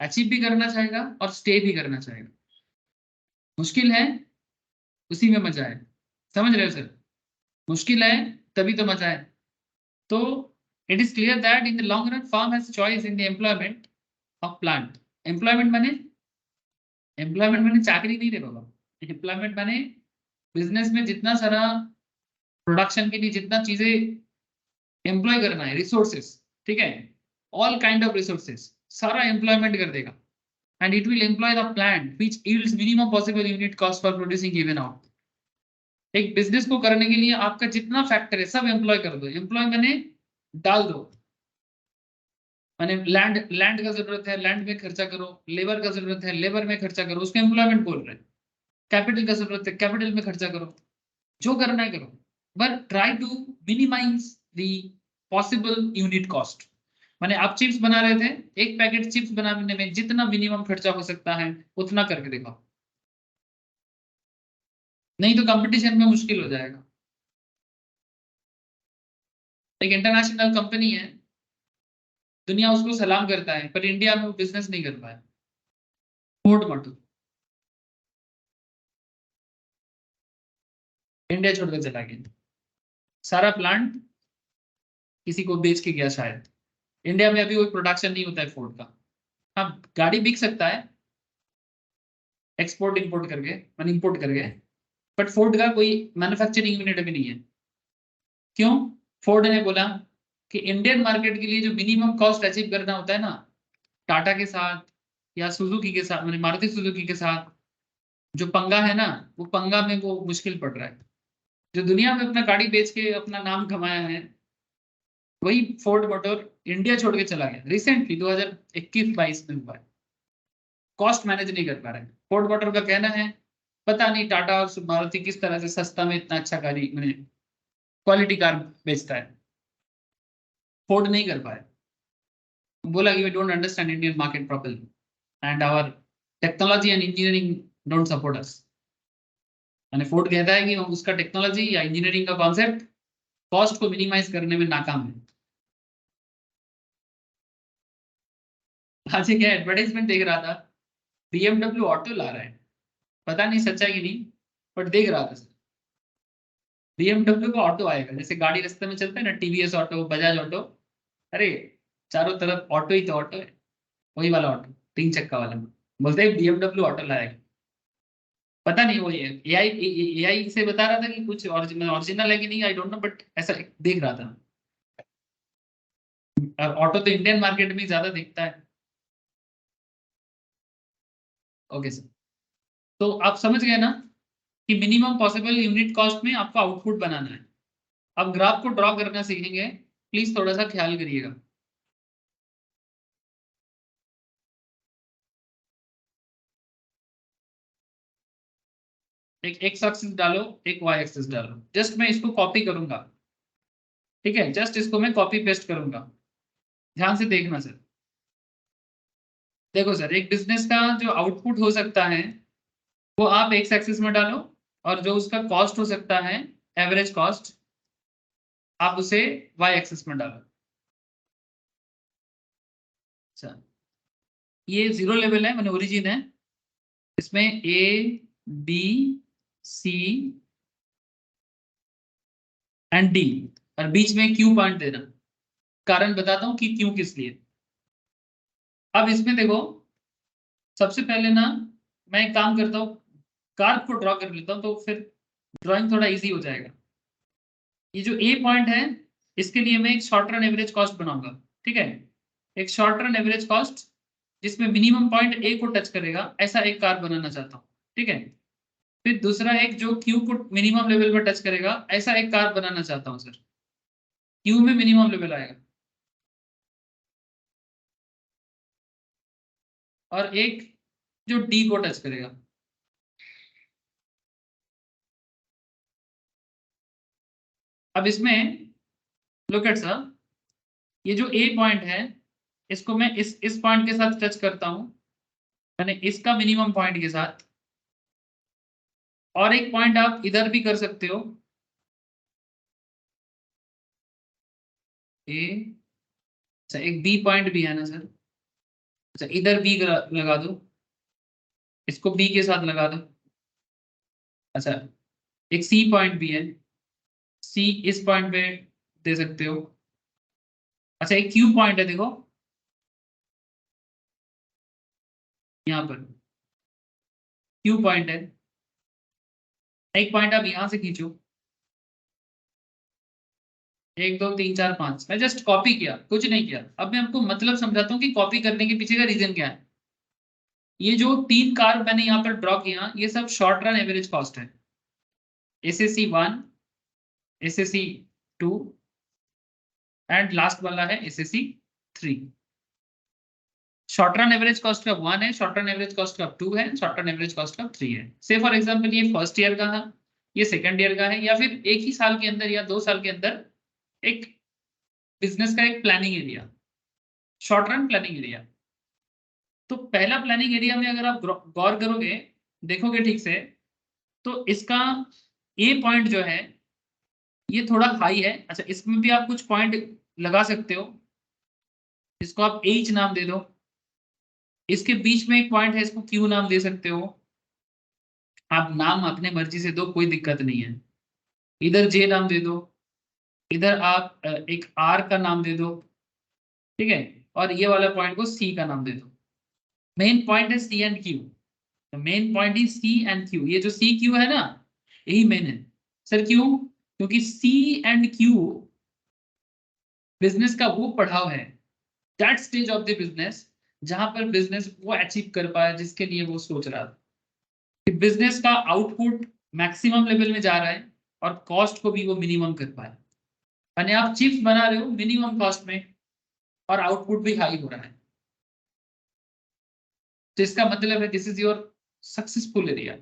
Achieve भी करना चाहेगा और स्टे भी करना चाहेगा। मुश्किल है, उसी में मजा है। समझ रहे हो सर, मुश्किल है तभी तो मजा है। तो it is clear that in the long run firm has choice in the employment of plant. Employment माने चाकरी नहीं दे बाबा। एम्प्लॉयमेंट माने बिजनेस में जितना सारा प्रोडक्शन के लिए जितना चीजें एम्प्लॉय करना है, रिसोर्सेस, ठीक है, ऑल काइंड ऑफ रिसोर्सेस सारा एम्प्लॉयमेंट कर देगा। And it will employ the plant which yields minimum possible unit cost for producing given output. एक बिजनेस को करने के लिए आपका जितना फैक्टर है सब एम्प्लॉय कर दो। एम्प्लॉय मैंने डाल दो, मैंने लैंड लैंड का जरूरत है, लैंड में खर्चा करो, लेबर का जरूरत है, लेबर में खर्चा करो, उसको एम्प्लॉयमेंट बोल रहे हैं। कैपिटल का जरूरत है, कैपिटल में खर्चा करो, जो करना है करो, but try to minimize the possible unit cost. मैंने आप चिप्स बना रहे थे, एक पैकेट चिप्स बनाने में जितना मिनिमम खर्चा हो सकता है उतना करके देखो, नहीं तो कंपटीशन में मुश्किल हो जाएगा। एक इंटरनेशनल कंपनी है, दुनिया उसको सलाम करता है, पर इंडिया में वो बिजनेस नहीं कर पाया। फोर्ड मोटर इंडिया छोड़कर चला गया, सारा प्लांट किसी को बेच के गया शायद। इंडिया में अभी कोई प्रोडक्शन नहीं होता है फोर्ड का। हाँ, गाड़ी बिक सकता है एक्सपोर्ट इंपोर्ट करके, मैंने इंपोर्ट करके, बट फोर्ड का कोई मैन्युफैक्चरिंग यूनिट अभी नहीं है। क्यों? फोर्ड ने बोला कि इंडियन मार्केट के लिए जो मिनिमम कॉस्ट अचीव करना होता है ना, टाटा के साथ या सुजुकी के साथ, मैंने मारुति सुजुकी के साथ जो पंगा है ना, वो पंगा में वो मुश्किल पड़ रहा है। जो दुनिया में अपना गाड़ी बेच के अपना नाम कमाया है, वही फोर्ड मोटर इंडिया छोड़ के चला गया रिसेंटली 2021-22 में हुआ है। कॉस्ट मैनेज नहीं कर पा रहे। फोर्ड मोटर का कहना है पता नहीं टाटा और मारुति किस तरह से सस्ता में इतना अच्छा गाड़ी, मैंने क्वालिटी कार बेचता है, फोर्ड नहीं कर पाए। बोला कि we don't understand Indian market properly and our technology and engineering don't support us. यानी फोर्ड कहता है कि उसका टेक्नोलॉजी या इंजीनियरिंग का कॉन्सेप्ट कॉस्ट को मिनिमाइज करने में नाकाम है। आज क्या एडवर्टाइजमेंट देख रहा था, BMW ऑटो ला रहा है, पता नहीं सच्चा कि नहीं, बट देख रहा था सर। BMW का ऑटो आएगा, जैसे गाड़ी रास्ते में चलता है ना, TVS ऑटो, बजाज ऑटो, अरे चारों तरफ ऑटो ही तो ऑटो है, वही वाला ऑटो, 3 चक्का वाला। बोलते हैं BMW ऑटो लाएगा। पता नहीं वो AI से बता रहा था कि कुछ ओरिजिनल है कि नहीं, आई डोंट नो, बट ऐसा देख रहा था। और ऑटो तो इंडियन मार्केट में ज्यादा दिखता है। ओके सर, तो आप समझ गए ना कि मिनिमम पॉसिबल यूनिट कॉस्ट में आपको आउटपुट बनाना है। अब ग्राफ को ड्रॉ करना सीखेंगे, प्लीज थोड़ा सा ख्याल करिएगा। एक एक्स एक्सिस डालो, एक वाई एक्सिस डालो, जस्ट मैं इसको कॉपी करूंगा, ठीक है, जस्ट इसको मैं कॉपी पेस्ट करूंगा। ध्यान से देखना सर। देखो सर, एक बिजनेस का जो आउटपुट हो सकता है वो आप एक्स एक्सिस में डालो, और जो उसका कॉस्ट हो सकता है, एवरेज कॉस्ट, आप उसे वाई एक्सिस में डालो। अच्छा, ये जीरो लेवल है, मैंने ओरिजिन है, इसमें A B C and D, और बीच में क्यू पॉइंट देना। कारण बताता हूँ कि क्यों, किस लिए। अब इसमें देखो, सबसे पहले ना मैं एक काम करता हूँ, कार्व को ड्रॉ कर लेता हूँ, तो फिर ड्राइंग थोड़ा इजी हो जाएगा। ये जो ए पॉइंट है, इसके लिए मैं एक शॉर्ट रन एवरेज कॉस्ट बनाऊंगा, ठीक है, एक शॉर्ट रन एवरेज कॉस्ट जिसमें मिनिमम पॉइंट ए को टच करेगा, ऐसा एक कार्व बनाना चाहता हूँ, ठीक है। फिर दूसरा एक जो क्यू को मिनिमम लेवल पर टच करेगा, ऐसा एक कार्व बनाना चाहता हूँ सर, क्यू में मिनिमम लेवल आएगा। और एक जो डी को टच करेगा। अब इसमें लुक एट सर, ये जो ए पॉइंट है, इसको मैं इस पॉइंट के साथ टच करता हूं, मैंने इसका मिनिमम पॉइंट के साथ। और एक पॉइंट आप इधर भी कर सकते हो, ए, अच्छा एक बी पॉइंट भी है ना सर, अच्छा इधर बी लगा दो, इसको बी के साथ लगा दो। अच्छा, एक सी पॉइंट भी है, सी इस पॉइंट पे दे सकते हो। अच्छा, एक क्यू पॉइंट है देखो, यहाँ पर क्यू पॉइंट है। एक पॉइंट आप यहां से खींचो, 1 2 3 4 5, मैं जस्ट कॉपी किया, कुछ नहीं किया। अब मैं आपको मतलब समझाता हूँ कि कॉपी करने के पीछे का रीजन क्या है। ये जो 3 कार्व मैंने यहाँ पर ड्रॉ किया, ये सब शॉर्ट रन एवरेज कॉस्ट है, SSC 1, SSC 2 एंड लास्ट वाला है SSC 3। Short run average cost का 1 है, शॉर्ट रन एवरेज कॉस्ट का 2 है, शॉर्ट रन एवरेज कॉस्ट का 3 है। से फॉर एग्जाम्पल ये फर्स्ट ईयर का है, ये सेकेंड ईयर का है, या फिर एक ही साल के अंदर या 2 साल के अंदर एक बिजनेस का एक planning area, short run planning area. तो पहला प्लानिंग एरिया में अगर आप गौर करोगे, देखोगे ठीक से, तो इसका ए पॉइंट जो है ये थोड़ा हाई है। अच्छा, इसमें भी आप कुछ पॉइंट लगा सकते हो, इसको आप H नाम दे दो। इसके बीच में एक पॉइंट है, इसको Q नाम दे सकते हो। आप नाम अपने मर्जी से दो, कोई दिक्कत नहीं है। इधर J नाम दे दो, इधर आप एक R का नाम दे दो, ठीक है, और ये वाला पॉइंट को C का नाम दे दो। मेन पॉइंट है C एंड Q, तो main point he C and Q, ये जो CQ है ना, यही मेन है। सर क्यों? क्योंकि C एंड Q बिजनेस का वो पड़ाव है, that stage of the business, जहां पर बिजनेस वो अचीव कर पाया जिसके लिए वो सोच रहा था, कि बिजनेस का आउटपुट मैक्सिमम लेवल में जा रहा है और कॉस्ट को भी वो मिनिमम कर पाए। यानी आप चिप्स बना रहे हो मिनिमम कॉस्ट में, और आउटपुट भी हाई हो रहा है, तो इसका मतलब है this is your successful area,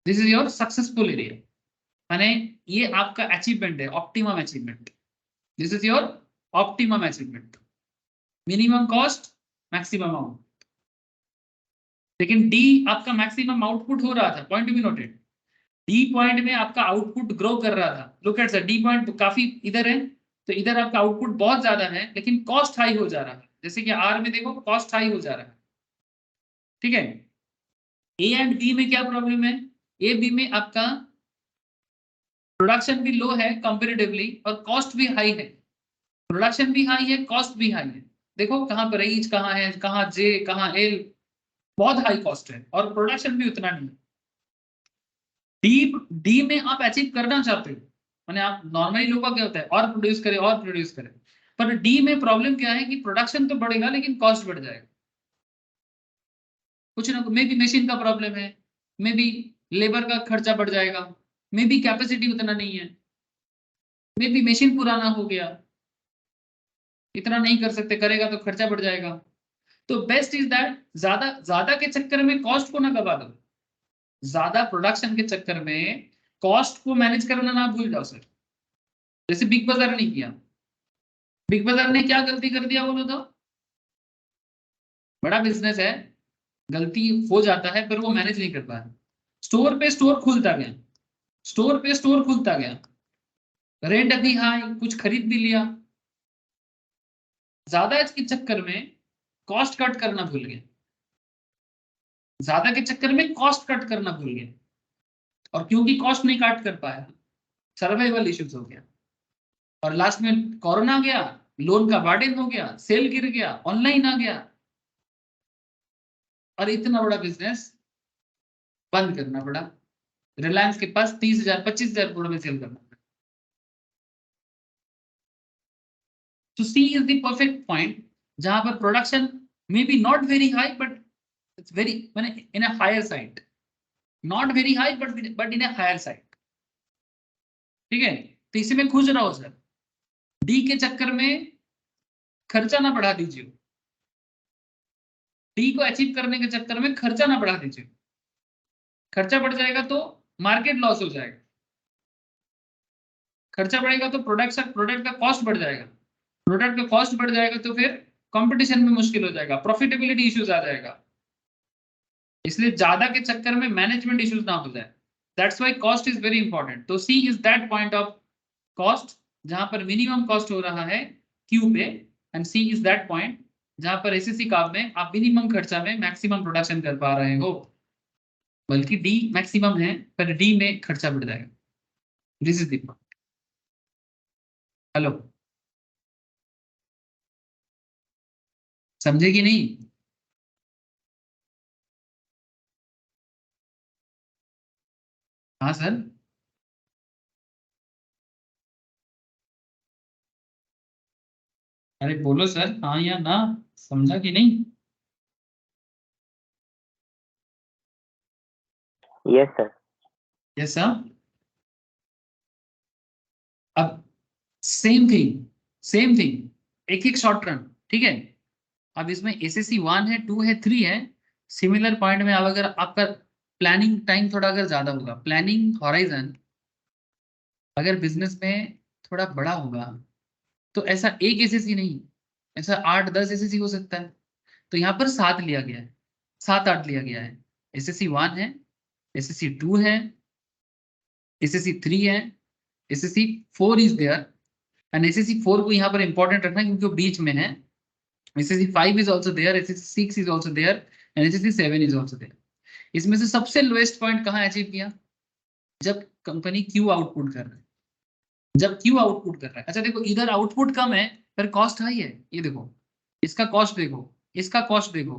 this is your successful area. माने ये आपका अचीवमेंट है, optimum achievement, this is your optimum achievement, minimum cost maximum amount. लेकिन डी आपका मैक्सिमम आउटपुट हो रहा था, point be noted, D point में आपका आउटपुट ग्रो कर रहा था। Look at sir, D point काफी इधर है, तो इधर आपका आउटपुट बहुत ज्यादा है, लेकिन कॉस्ट हाई हो जा रहा है। जैसे कि आर में देखो कॉस्ट हाई हो जा रहा है, ठीक है। ए एंड बी में क्या प्रॉब्लम है, ए बी में आपका प्रोडक्शन भी लो है कंपेरेटिवली और कॉस्ट भी हाई है। प्रोडक्शन भी हाई है, कॉस्ट भी हाई है। देखो कहाँ पर एच कहाँ है, कहाँ जे कहाँ एल, बहुत हाई कॉस्ट है और प्रोडक्शन भी उतना नहीं है। डी डी में आप अचीव करना चाहते हो, माने आप नॉर्मली लोगों का क्या होता है और प्रोड्यूस करें और प्रोड्यूस करें, पर डी में प्रॉब्लम क्या है कि प्रोडक्शन तो बढ़ेगा लेकिन कॉस्ट बढ़ जाएगा। कुछ ना मे बी मशीन का प्रॉब्लम है, मे बी लेबर का खर्चा बढ़ जाएगा, मे बी कैपेसिटी उतना नहीं है, मे बी मशीन पुराना हो गया, इतना नहीं कर सकते, करेगा तो खर्चा बढ़ जाएगा। तो बेस्ट इज दैट ज्यादा ज्यादा के चक्कर में कॉस्ट को ना गवा दो, ज्यादा प्रोडक्शन के चक्कर में कॉस्ट को मैनेज करना ना भूल जाओ सर। जैसे बिग बाजार ने किया, बिग बाजार ने क्या गलती कर दिया बोलो तो, बड़ा बिजनेस है, गलती हो जाता है पर वो मैनेज नहीं कर पाया। स्टोर पे स्टोर खुलता गया, स्टोर पे स्टोर खुलता गया, रेंट अभी हाई, कुछ खरीद भी लिया, ज्यादा इसके चक्कर में कॉस्ट कट करना भूल गए, ज्यादा के चक्कर में कॉस्ट कट करना भूल गए, और क्योंकि कॉस्ट नहीं काट कर पाया सर्वाइवल इश्यूज हो गया, और लास्ट में कोरोना आ गया, लोन का बर्डन हो गया, सेल गिर गया, ऑनलाइन आ गया, और इतना बड़ा बिजनेस बंद करना पड़ा। रिलायंस के पास 30,000 25,000 करोड़ में सेल करना पड़ा। तो C is the perfect point जहां पर production may be not very high but it's very मैंने in a higher side, not very high but in a higher side, ठीक है। तो इसी में खुश रहो सर, डी के चक्कर में खर्चा ना बढ़ा दीजिए, डी को अचीव करने के चक्कर में खर्चा ना बढ़ा दीजिए, खर्चा बढ़ जाएगा तो मार्केट लॉस हो जाएगा, खर्चा बढ़ेगा तो प्रोडक्ट का कॉस्ट बढ़ जाएगा, प्रोडक्ट का कॉस्ट बढ़ जाएगा तो फिर कंपटीशन में मुश्किल हो जाएगा, प्रॉफिटेबिलिटी इश्यूज आ जाएगा। इसलिए ज्यादा के चक्कर में मैनेजमेंट इश्यूज ना हो जाए, that's why cost is very important. तो C is that point of cost जहां पर मिनिमम कॉस्ट हो रहा है क्यू पे, and C is that point जहां पर एसएससी काम में आप मिनिमम खर्चा में मैक्सिमम प्रोडक्शन कर पा रहे हो, बल्कि डी मैक्सिमम है पर डी में खर्चा बढ़ जाएगा। This is the point. Hello, समझे कि नहीं? हाँ सर। अरे बोलो सर, हाँ या ना, समझा कि नहीं? Yes sir. Yes sir. अब सेम थिंग, सेम थिंग, एक एक शॉर्ट रन, ठीक है। अब इसमें एसएससी 1 है, 2 है, 3 है। सिमिलर पॉइंट में अब अगर आपका प्लानिंग टाइम थोड़ा अगर ज्यादा होगा, प्लानिंग हॉराइजन अगर बिजनेस में थोड़ा बड़ा होगा, तो ऐसा एक एसएससी नहीं, ऐसा 8-10 एसएससी हो सकता है। तो यहाँ पर 7 लिया गया है, 7-8 लिया गया है। एसएससी 1 है, एसएससी 2 है, एसएससी 3 है, SSC 4 is there, and SSC 4 को यहाँ पर इंपॉर्टेंट रखना क्योंकि वो बीच में है। SSC 5 is also there, SSC 6 is also there, and SSC 7 is also there. इसमें से सबसे लोएस्ट पॉइंट कहाँ अचीव किया? जब कंपनी क्यू आउटपुट कर रहा है, जब क्यू आउटपुट कर रहा है। अच्छा देखो, इधर आउटपुट कम है पर कॉस्ट हाई है, ये देखो, इसका कॉस्ट देखो, इसका कॉस्ट देखो,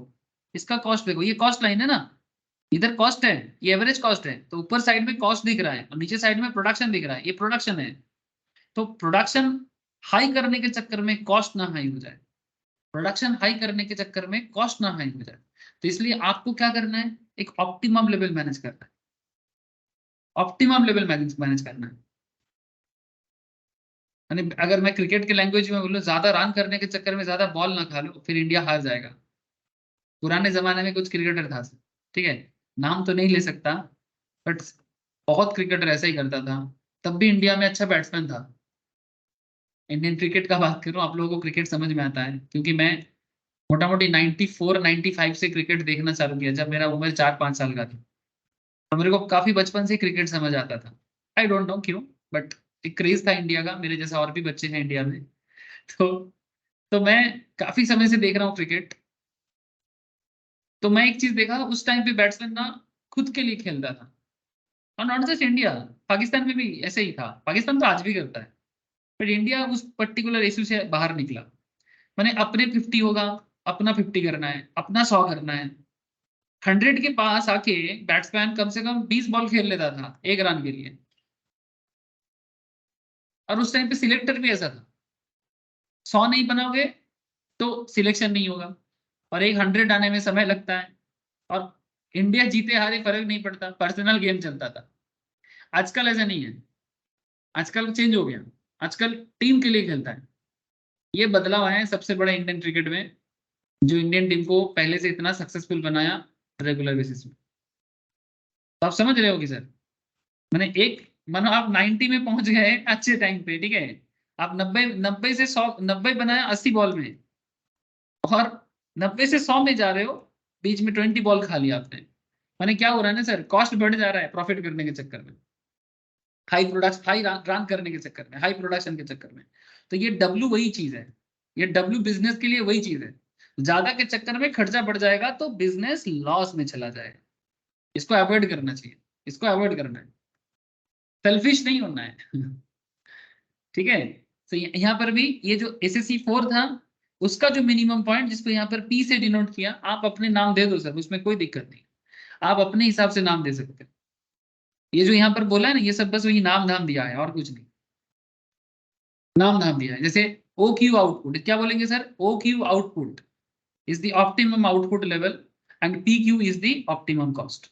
इसका कॉस्ट देखो, ये कॉस्ट लाइन है ना, इधर कॉस्ट है, ये एवरेज कॉस्ट है, तो ऊपर साइड में कॉस्ट दिख रहा है और नीचे साइड में प्रोडक्शन दिख रहा है, ये प्रोडक्शन है। तो प्रोडक्शन हाई करने के चक्कर में कॉस्ट ना हाई हो जाए, प्रोडक्शन हाई करने के चक्कर में कॉस्ट ना हाई हो जाए। तो इसलिए आपको क्या करना है, एक ऑप्टिमम लेवल मैनेज करना है, ऑप्टिमम लेवल मैनेज करना है। यानी अगर मैं क्रिकेट के लैंग्वेज में बोलूं, ज्यादा रन करने के चक्कर में ज्यादा बॉल ना खा लो, फिर इंडिया हार जाएगा। पुराने जमाने में कुछ क्रिकेटर था, ठीक है, नाम तो नहीं ले सकता, बट बहुत क्रिकेटर ऐसा ही करता था, तब भी इंडिया में अच्छा बैट्समैन था। इंडियन क्रिकेट का बात करूं, आप लोगों को क्रिकेट समझ में आता है क्योंकि मैं मोटा मोटी 94-95 से क्रिकेट देखना चालू किया, जब मेरा उम्र 4-5 साल का था। तो मेरे को काफी बचपन से क्रिकेट समझ आता था, आई डोंट नो क्यों, बट एक क्रेज था इंडिया का, मेरे जैसा और भी बच्चे हैं इंडिया में। तो तो मैं काफी समय से देख रहा हूँ क्रिकेट। तो मैं एक चीज देखा, उस टाइम पे बैट्समैन ना खुद के लिए खेलता था। और नॉट जस्ट इंडिया, पाकिस्तान में भी ऐसे ही था। पाकिस्तान तो आज भी करता है, पर इंडिया उस पर्टिकुलर इशू से बाहर निकला। मैंने अपने 50 होगा, अपना 50 करना है, अपना 100 करना है। 100 के पास आके बैट्समैन कम से कम 20 बॉल खेल लेता था एक रन के लिए। और उस टाइम पे सिलेक्टर भी ऐसा था, 100 नहीं बनाओगे तो सिलेक्शन नहीं होगा, और एक 100 आने में समय लगता है। और इंडिया जीते हारे फर्क नहीं पड़ता, पर्सनल गेम चलता था। आजकल ऐसा नहीं है, आजकल चेंज हो गया। आजकल टीम के लिए खेलता है। ये बदलाव है सबसे बड़ा इंडियन क्रिकेट में, जो इंडियन टीम को पहले से इतना सक्सेसफुल बनाया रेगुलर बेसिस में। तो आप समझ रहे हो कि सर, मैंने एक, मानो आप 90 में पहुंच गए अच्छे टाइम पे, ठीक है, आप 90 90 से 100, 90 बनाया 80 बॉल में, और 90 से 100 में जा रहे हो, बीच में 20 बॉल खा लिया आपने। माने क्या हो रहा है ना सर, कॉस्ट बढ़ जा रहा है प्रॉफिट करने के चक्कर में, हाई प्रोडक्ट, हाई रन करने के चक्कर में, हाई प्रोडक्शन के चक्कर में। तो ये डब्ल्यू वही चीज है, ये डब्ल्यू बिजनेस के लिए वही चीज है। ज्यादा के चक्कर में खर्चा बढ़ जाएगा तो बिजनेस लॉस में चला जाएगा। इसको अवॉइड करना चाहिए, इसको अवॉइड करना है, सेल्फिश नहीं होना है। ठीक है। तो यहाँ पर भी ये जो एसएससी 4 था, उसका जो मिनिमम पॉइंट जिसको यहाँ पर पी से डिनोट किया, आप अपने नाम दे दो सर, उसमें कोई दिक्कत नहीं, आप अपने हिसाब से नाम दे सकते हैं। ये जो यहाँ पर बोला है ना, ये सब बस वही नाम धाम दिया है और कुछ नहीं, नाम धाम दिया है। जैसे ओ क्यू आउटपुट, क्या बोलेंगे sir, O Q output is the optimum output level and P Q is the optimum cost.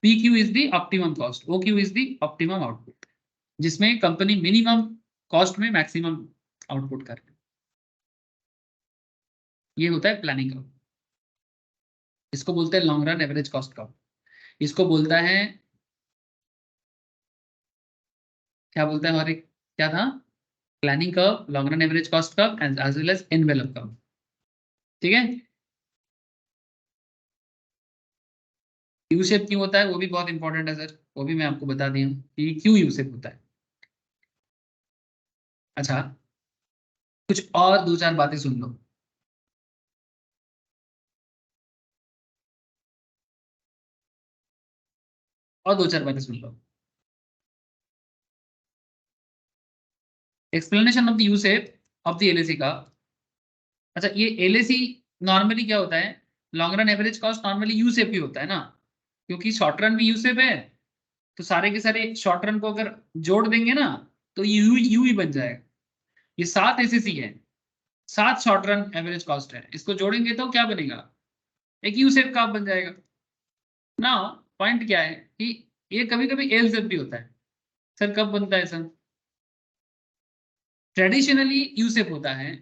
P Q is the optimum cost, O Q is the optimum output, जिसमें कंपनी मिनिमम कॉस्ट में maximum output कर रही है। ये होता है planning का। इसको बोलते हैं लॉन्ग रन एवरेज कॉस्ट का। इसको बोलता है, क्या बोलता है हमारे, क्या था, planning curve, long run average cost curve as well as envelope curve. ठीक है। यू शेप क्यों होता है वो भी बहुत इंपॉर्टेंट है सर, वो भी मैं आपको बता दिया हूँ कि क्यों यू शेप होता है। अच्छा, कुछ और दो चार बातें सुन लो, और दो चार बातें सुन लो। Explanation of the U shape of the LAC का। अच्छा, ये एलएसी नॉर्मली क्या होता है, long run average cost normally U shape ही होता है ना, क्योंकि शॉर्ट रन भी यू शेप है। तो सारे के सारे शॉर्ट रन को अगर जोड़ देंगे ना, तो यू यू ही बन जाएगा। ये 7 एसएसी है, 7 शॉर्ट रन एवरेज कॉस्ट है, इसको जोड़ेंगे तो क्या बनेगा, एक यू शेप का बन जाएगा ना। पॉइंट क्या है कि ये कभी कभी एल शेप भी होता है। सर कब बनता है सर, ट्रेडिशनली यू शेप होता है,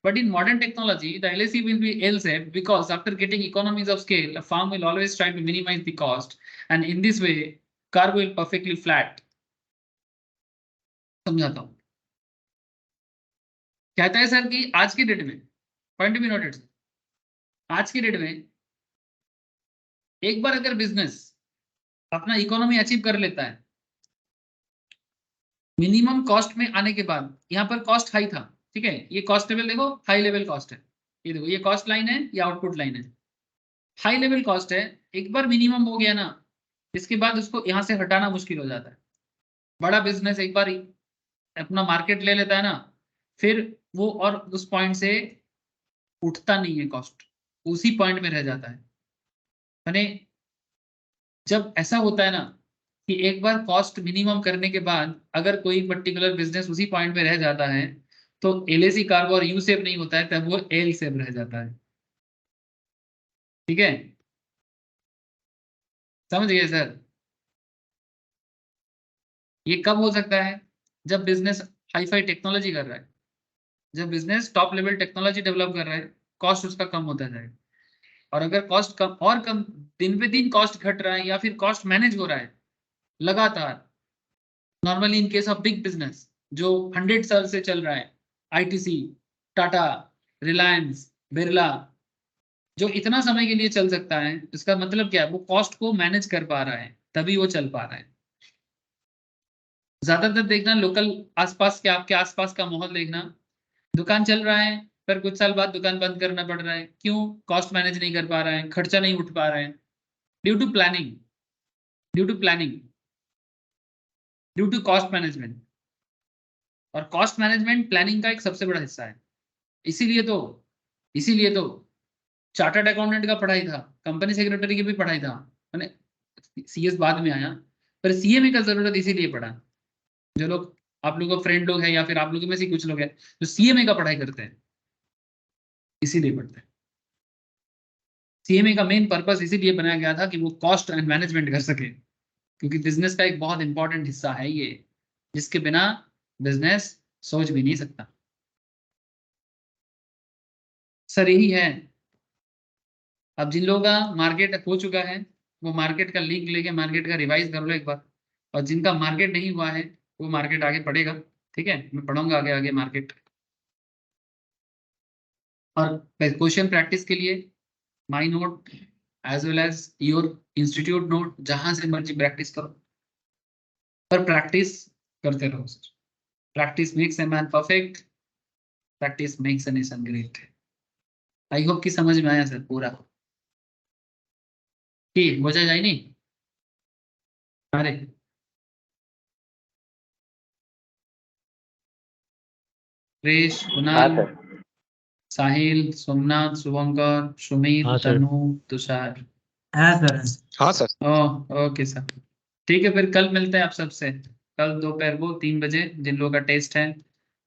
but in modern technology the LAC will be L shaped because after getting economies of scale a firm will always try to minimize the cost, and in this way curve will perfectly flat। समझाता हूँ। कहता है sir कि आज की date में, point भी noted, आज की डेट में एक बार अगर बिजनेस अपना इकोनॉमी अचीव कर लेता है, मिनिमम कॉस्ट में आने के बाद, यहाँ पर कॉस्ट हाई था, ठीक है, ये कॉस्ट लेवल देखो, हाई लेवल कॉस्ट है, ये देखो ये कॉस्ट लाइन है, ये आउटपुट लाइन है, हाई लेवल कॉस्ट है। एक बार मिनिमम हो गया ना, इसके बाद उसको यहाँ से हटाना मुश्किल हो जाता है। बड़ा बिजनेस एक बार अपना मार्केट ले लेता है ना, फिर वो और उस पॉइंट से उठता नहीं है, कॉस्ट उसी पॉइंट में रह जाता है। मैंने, जब ऐसा होता है ना कि एक बार कॉस्ट मिनिमम करने के बाद अगर कोई पर्टिकुलर बिजनेस उसी पॉइंट में रह जाता है, तो एलएसी कार्व और यू सेप नहीं होता है, तब वो एल सेप रह जाता है। ठीक है, समझ गए सर। ये कब हो सकता है, जब बिजनेस हाई फाई टेक्नोलॉजी कर रहा है, जब business top level technology develop कर रहा है, कॉस्ट उसका कम होता जाएगा। और अगर कॉस्ट कम और कम, दिन पे दिन कॉस्ट घट रहा है या फिर कॉस्ट मैनेज हो रहा है लगातार, normally in case of big business जो 100 साल से चल रहा है, आईटीसी, टाटा, रिलायंस, बिरला, जो इतना समय के लिए चल सकता है, इसका मतलब क्या है, वो कॉस्ट को मैनेज कर पा रहा है, तभी वो चल पा रहा है। ज्यादातर देखना लोकल आसपास के, आपके आसपास का माहौल देखना, दुकान चल रहा है, पर कुछ साल बाद दुकान बंद करना पड़ रहा है, क्यों? कॉस्ट मैनेज नहीं कर पा रहा है, खर्चा नहीं उठ पा रहा है, due to planning, due to planning, due to cost management. और कॉस्ट मैनेजमेंट प्लानिंग का एक सबसे बड़ा हिस्सा है। इसीलिए तो चार्टर्ड अकाउंटेंट का पढ़ाई था, कंपनी सेक्रेटरी की भी पढ़ाई था, मैंने सीएस बाद में आया, पर सीएमए का जरूरत इसीलिए पड़ा। जो लोग आप लोगों का फ्रेंड लोग हैं या फिर आप लोगों में से कुछ लोग हैं जो सीएमए का पढ़ाई करते हैं, इसीलिए पढ़ते हैं। सीएमए का मेन पर्पस इसीलिए बनाया गया था कि वो कॉस्ट एंड मैनेजमेंट कर सके, क्योंकि बिजनेस का एक बहुत इंपॉर्टेंट हिस्सा है ये, जिसके बिना बिजनेस सोच भी नहीं सकता। सर यही है। अब जिन लोगों का मार्केट हो चुका है वो मार्केट का लिंक लेके मार्केट का रिवाइज कर लो एक बार, और जिनका मार्केट नहीं हुआ है वो मार्केट आगे पढ़ेगा। ठीक है, मैं पढ़ाऊंगा आगे आगे मार्केट। और क्वेश्चन प्रैक्टिस के लिए my note as well as your institute note, जहां से मर्जी प्रैक्टिस करो, पर प्रैक्टिस करते रहो sir. Practice makes a man perfect, practice makes a nation great. I hope कि समझ में आया सर पूरा। ठीक हो जाए नहीं? अरे क्रिश, हाँ कुणाल, सर। साहिल, सोमनाथ, शुभंकर, सुमित, हाँ सर। तनु, तुषार। हाँ सर। हाँ सर। Okay sir. ठीक है, फिर कल मिलते हैं आप सबसे, कल दोपहर को 3 बजे, जिन लोगों का टेस्ट है,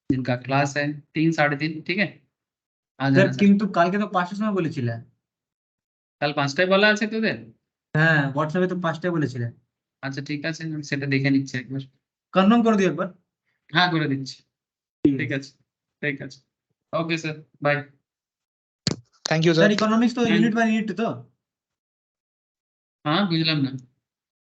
जिनका क्लास है 3 साढ़े 3। ठीक है, आ जाना স্যার सर। কিন্তু কালকে তো 5টার সময় বলেছিলেন। কাল 5টায় বলা আছে তোদের? হ্যাঁ হোয়াটসঅ্যাপে তো 5টায় বলেছিলেন। আচ্ছা ঠিক আছে, আমি সেটা দেখে নিচ্ছি একবার। কনফার্ম করে দিও একবার। হ্যাঁ করে দিচ্ছি। ঠিক আছে, ঠিক আছে। Okay sir, bye. Thank you sir sir. Economics তো ইউনিট বাই ইউনিট তো? হ্যাঁ বুঝলাম না।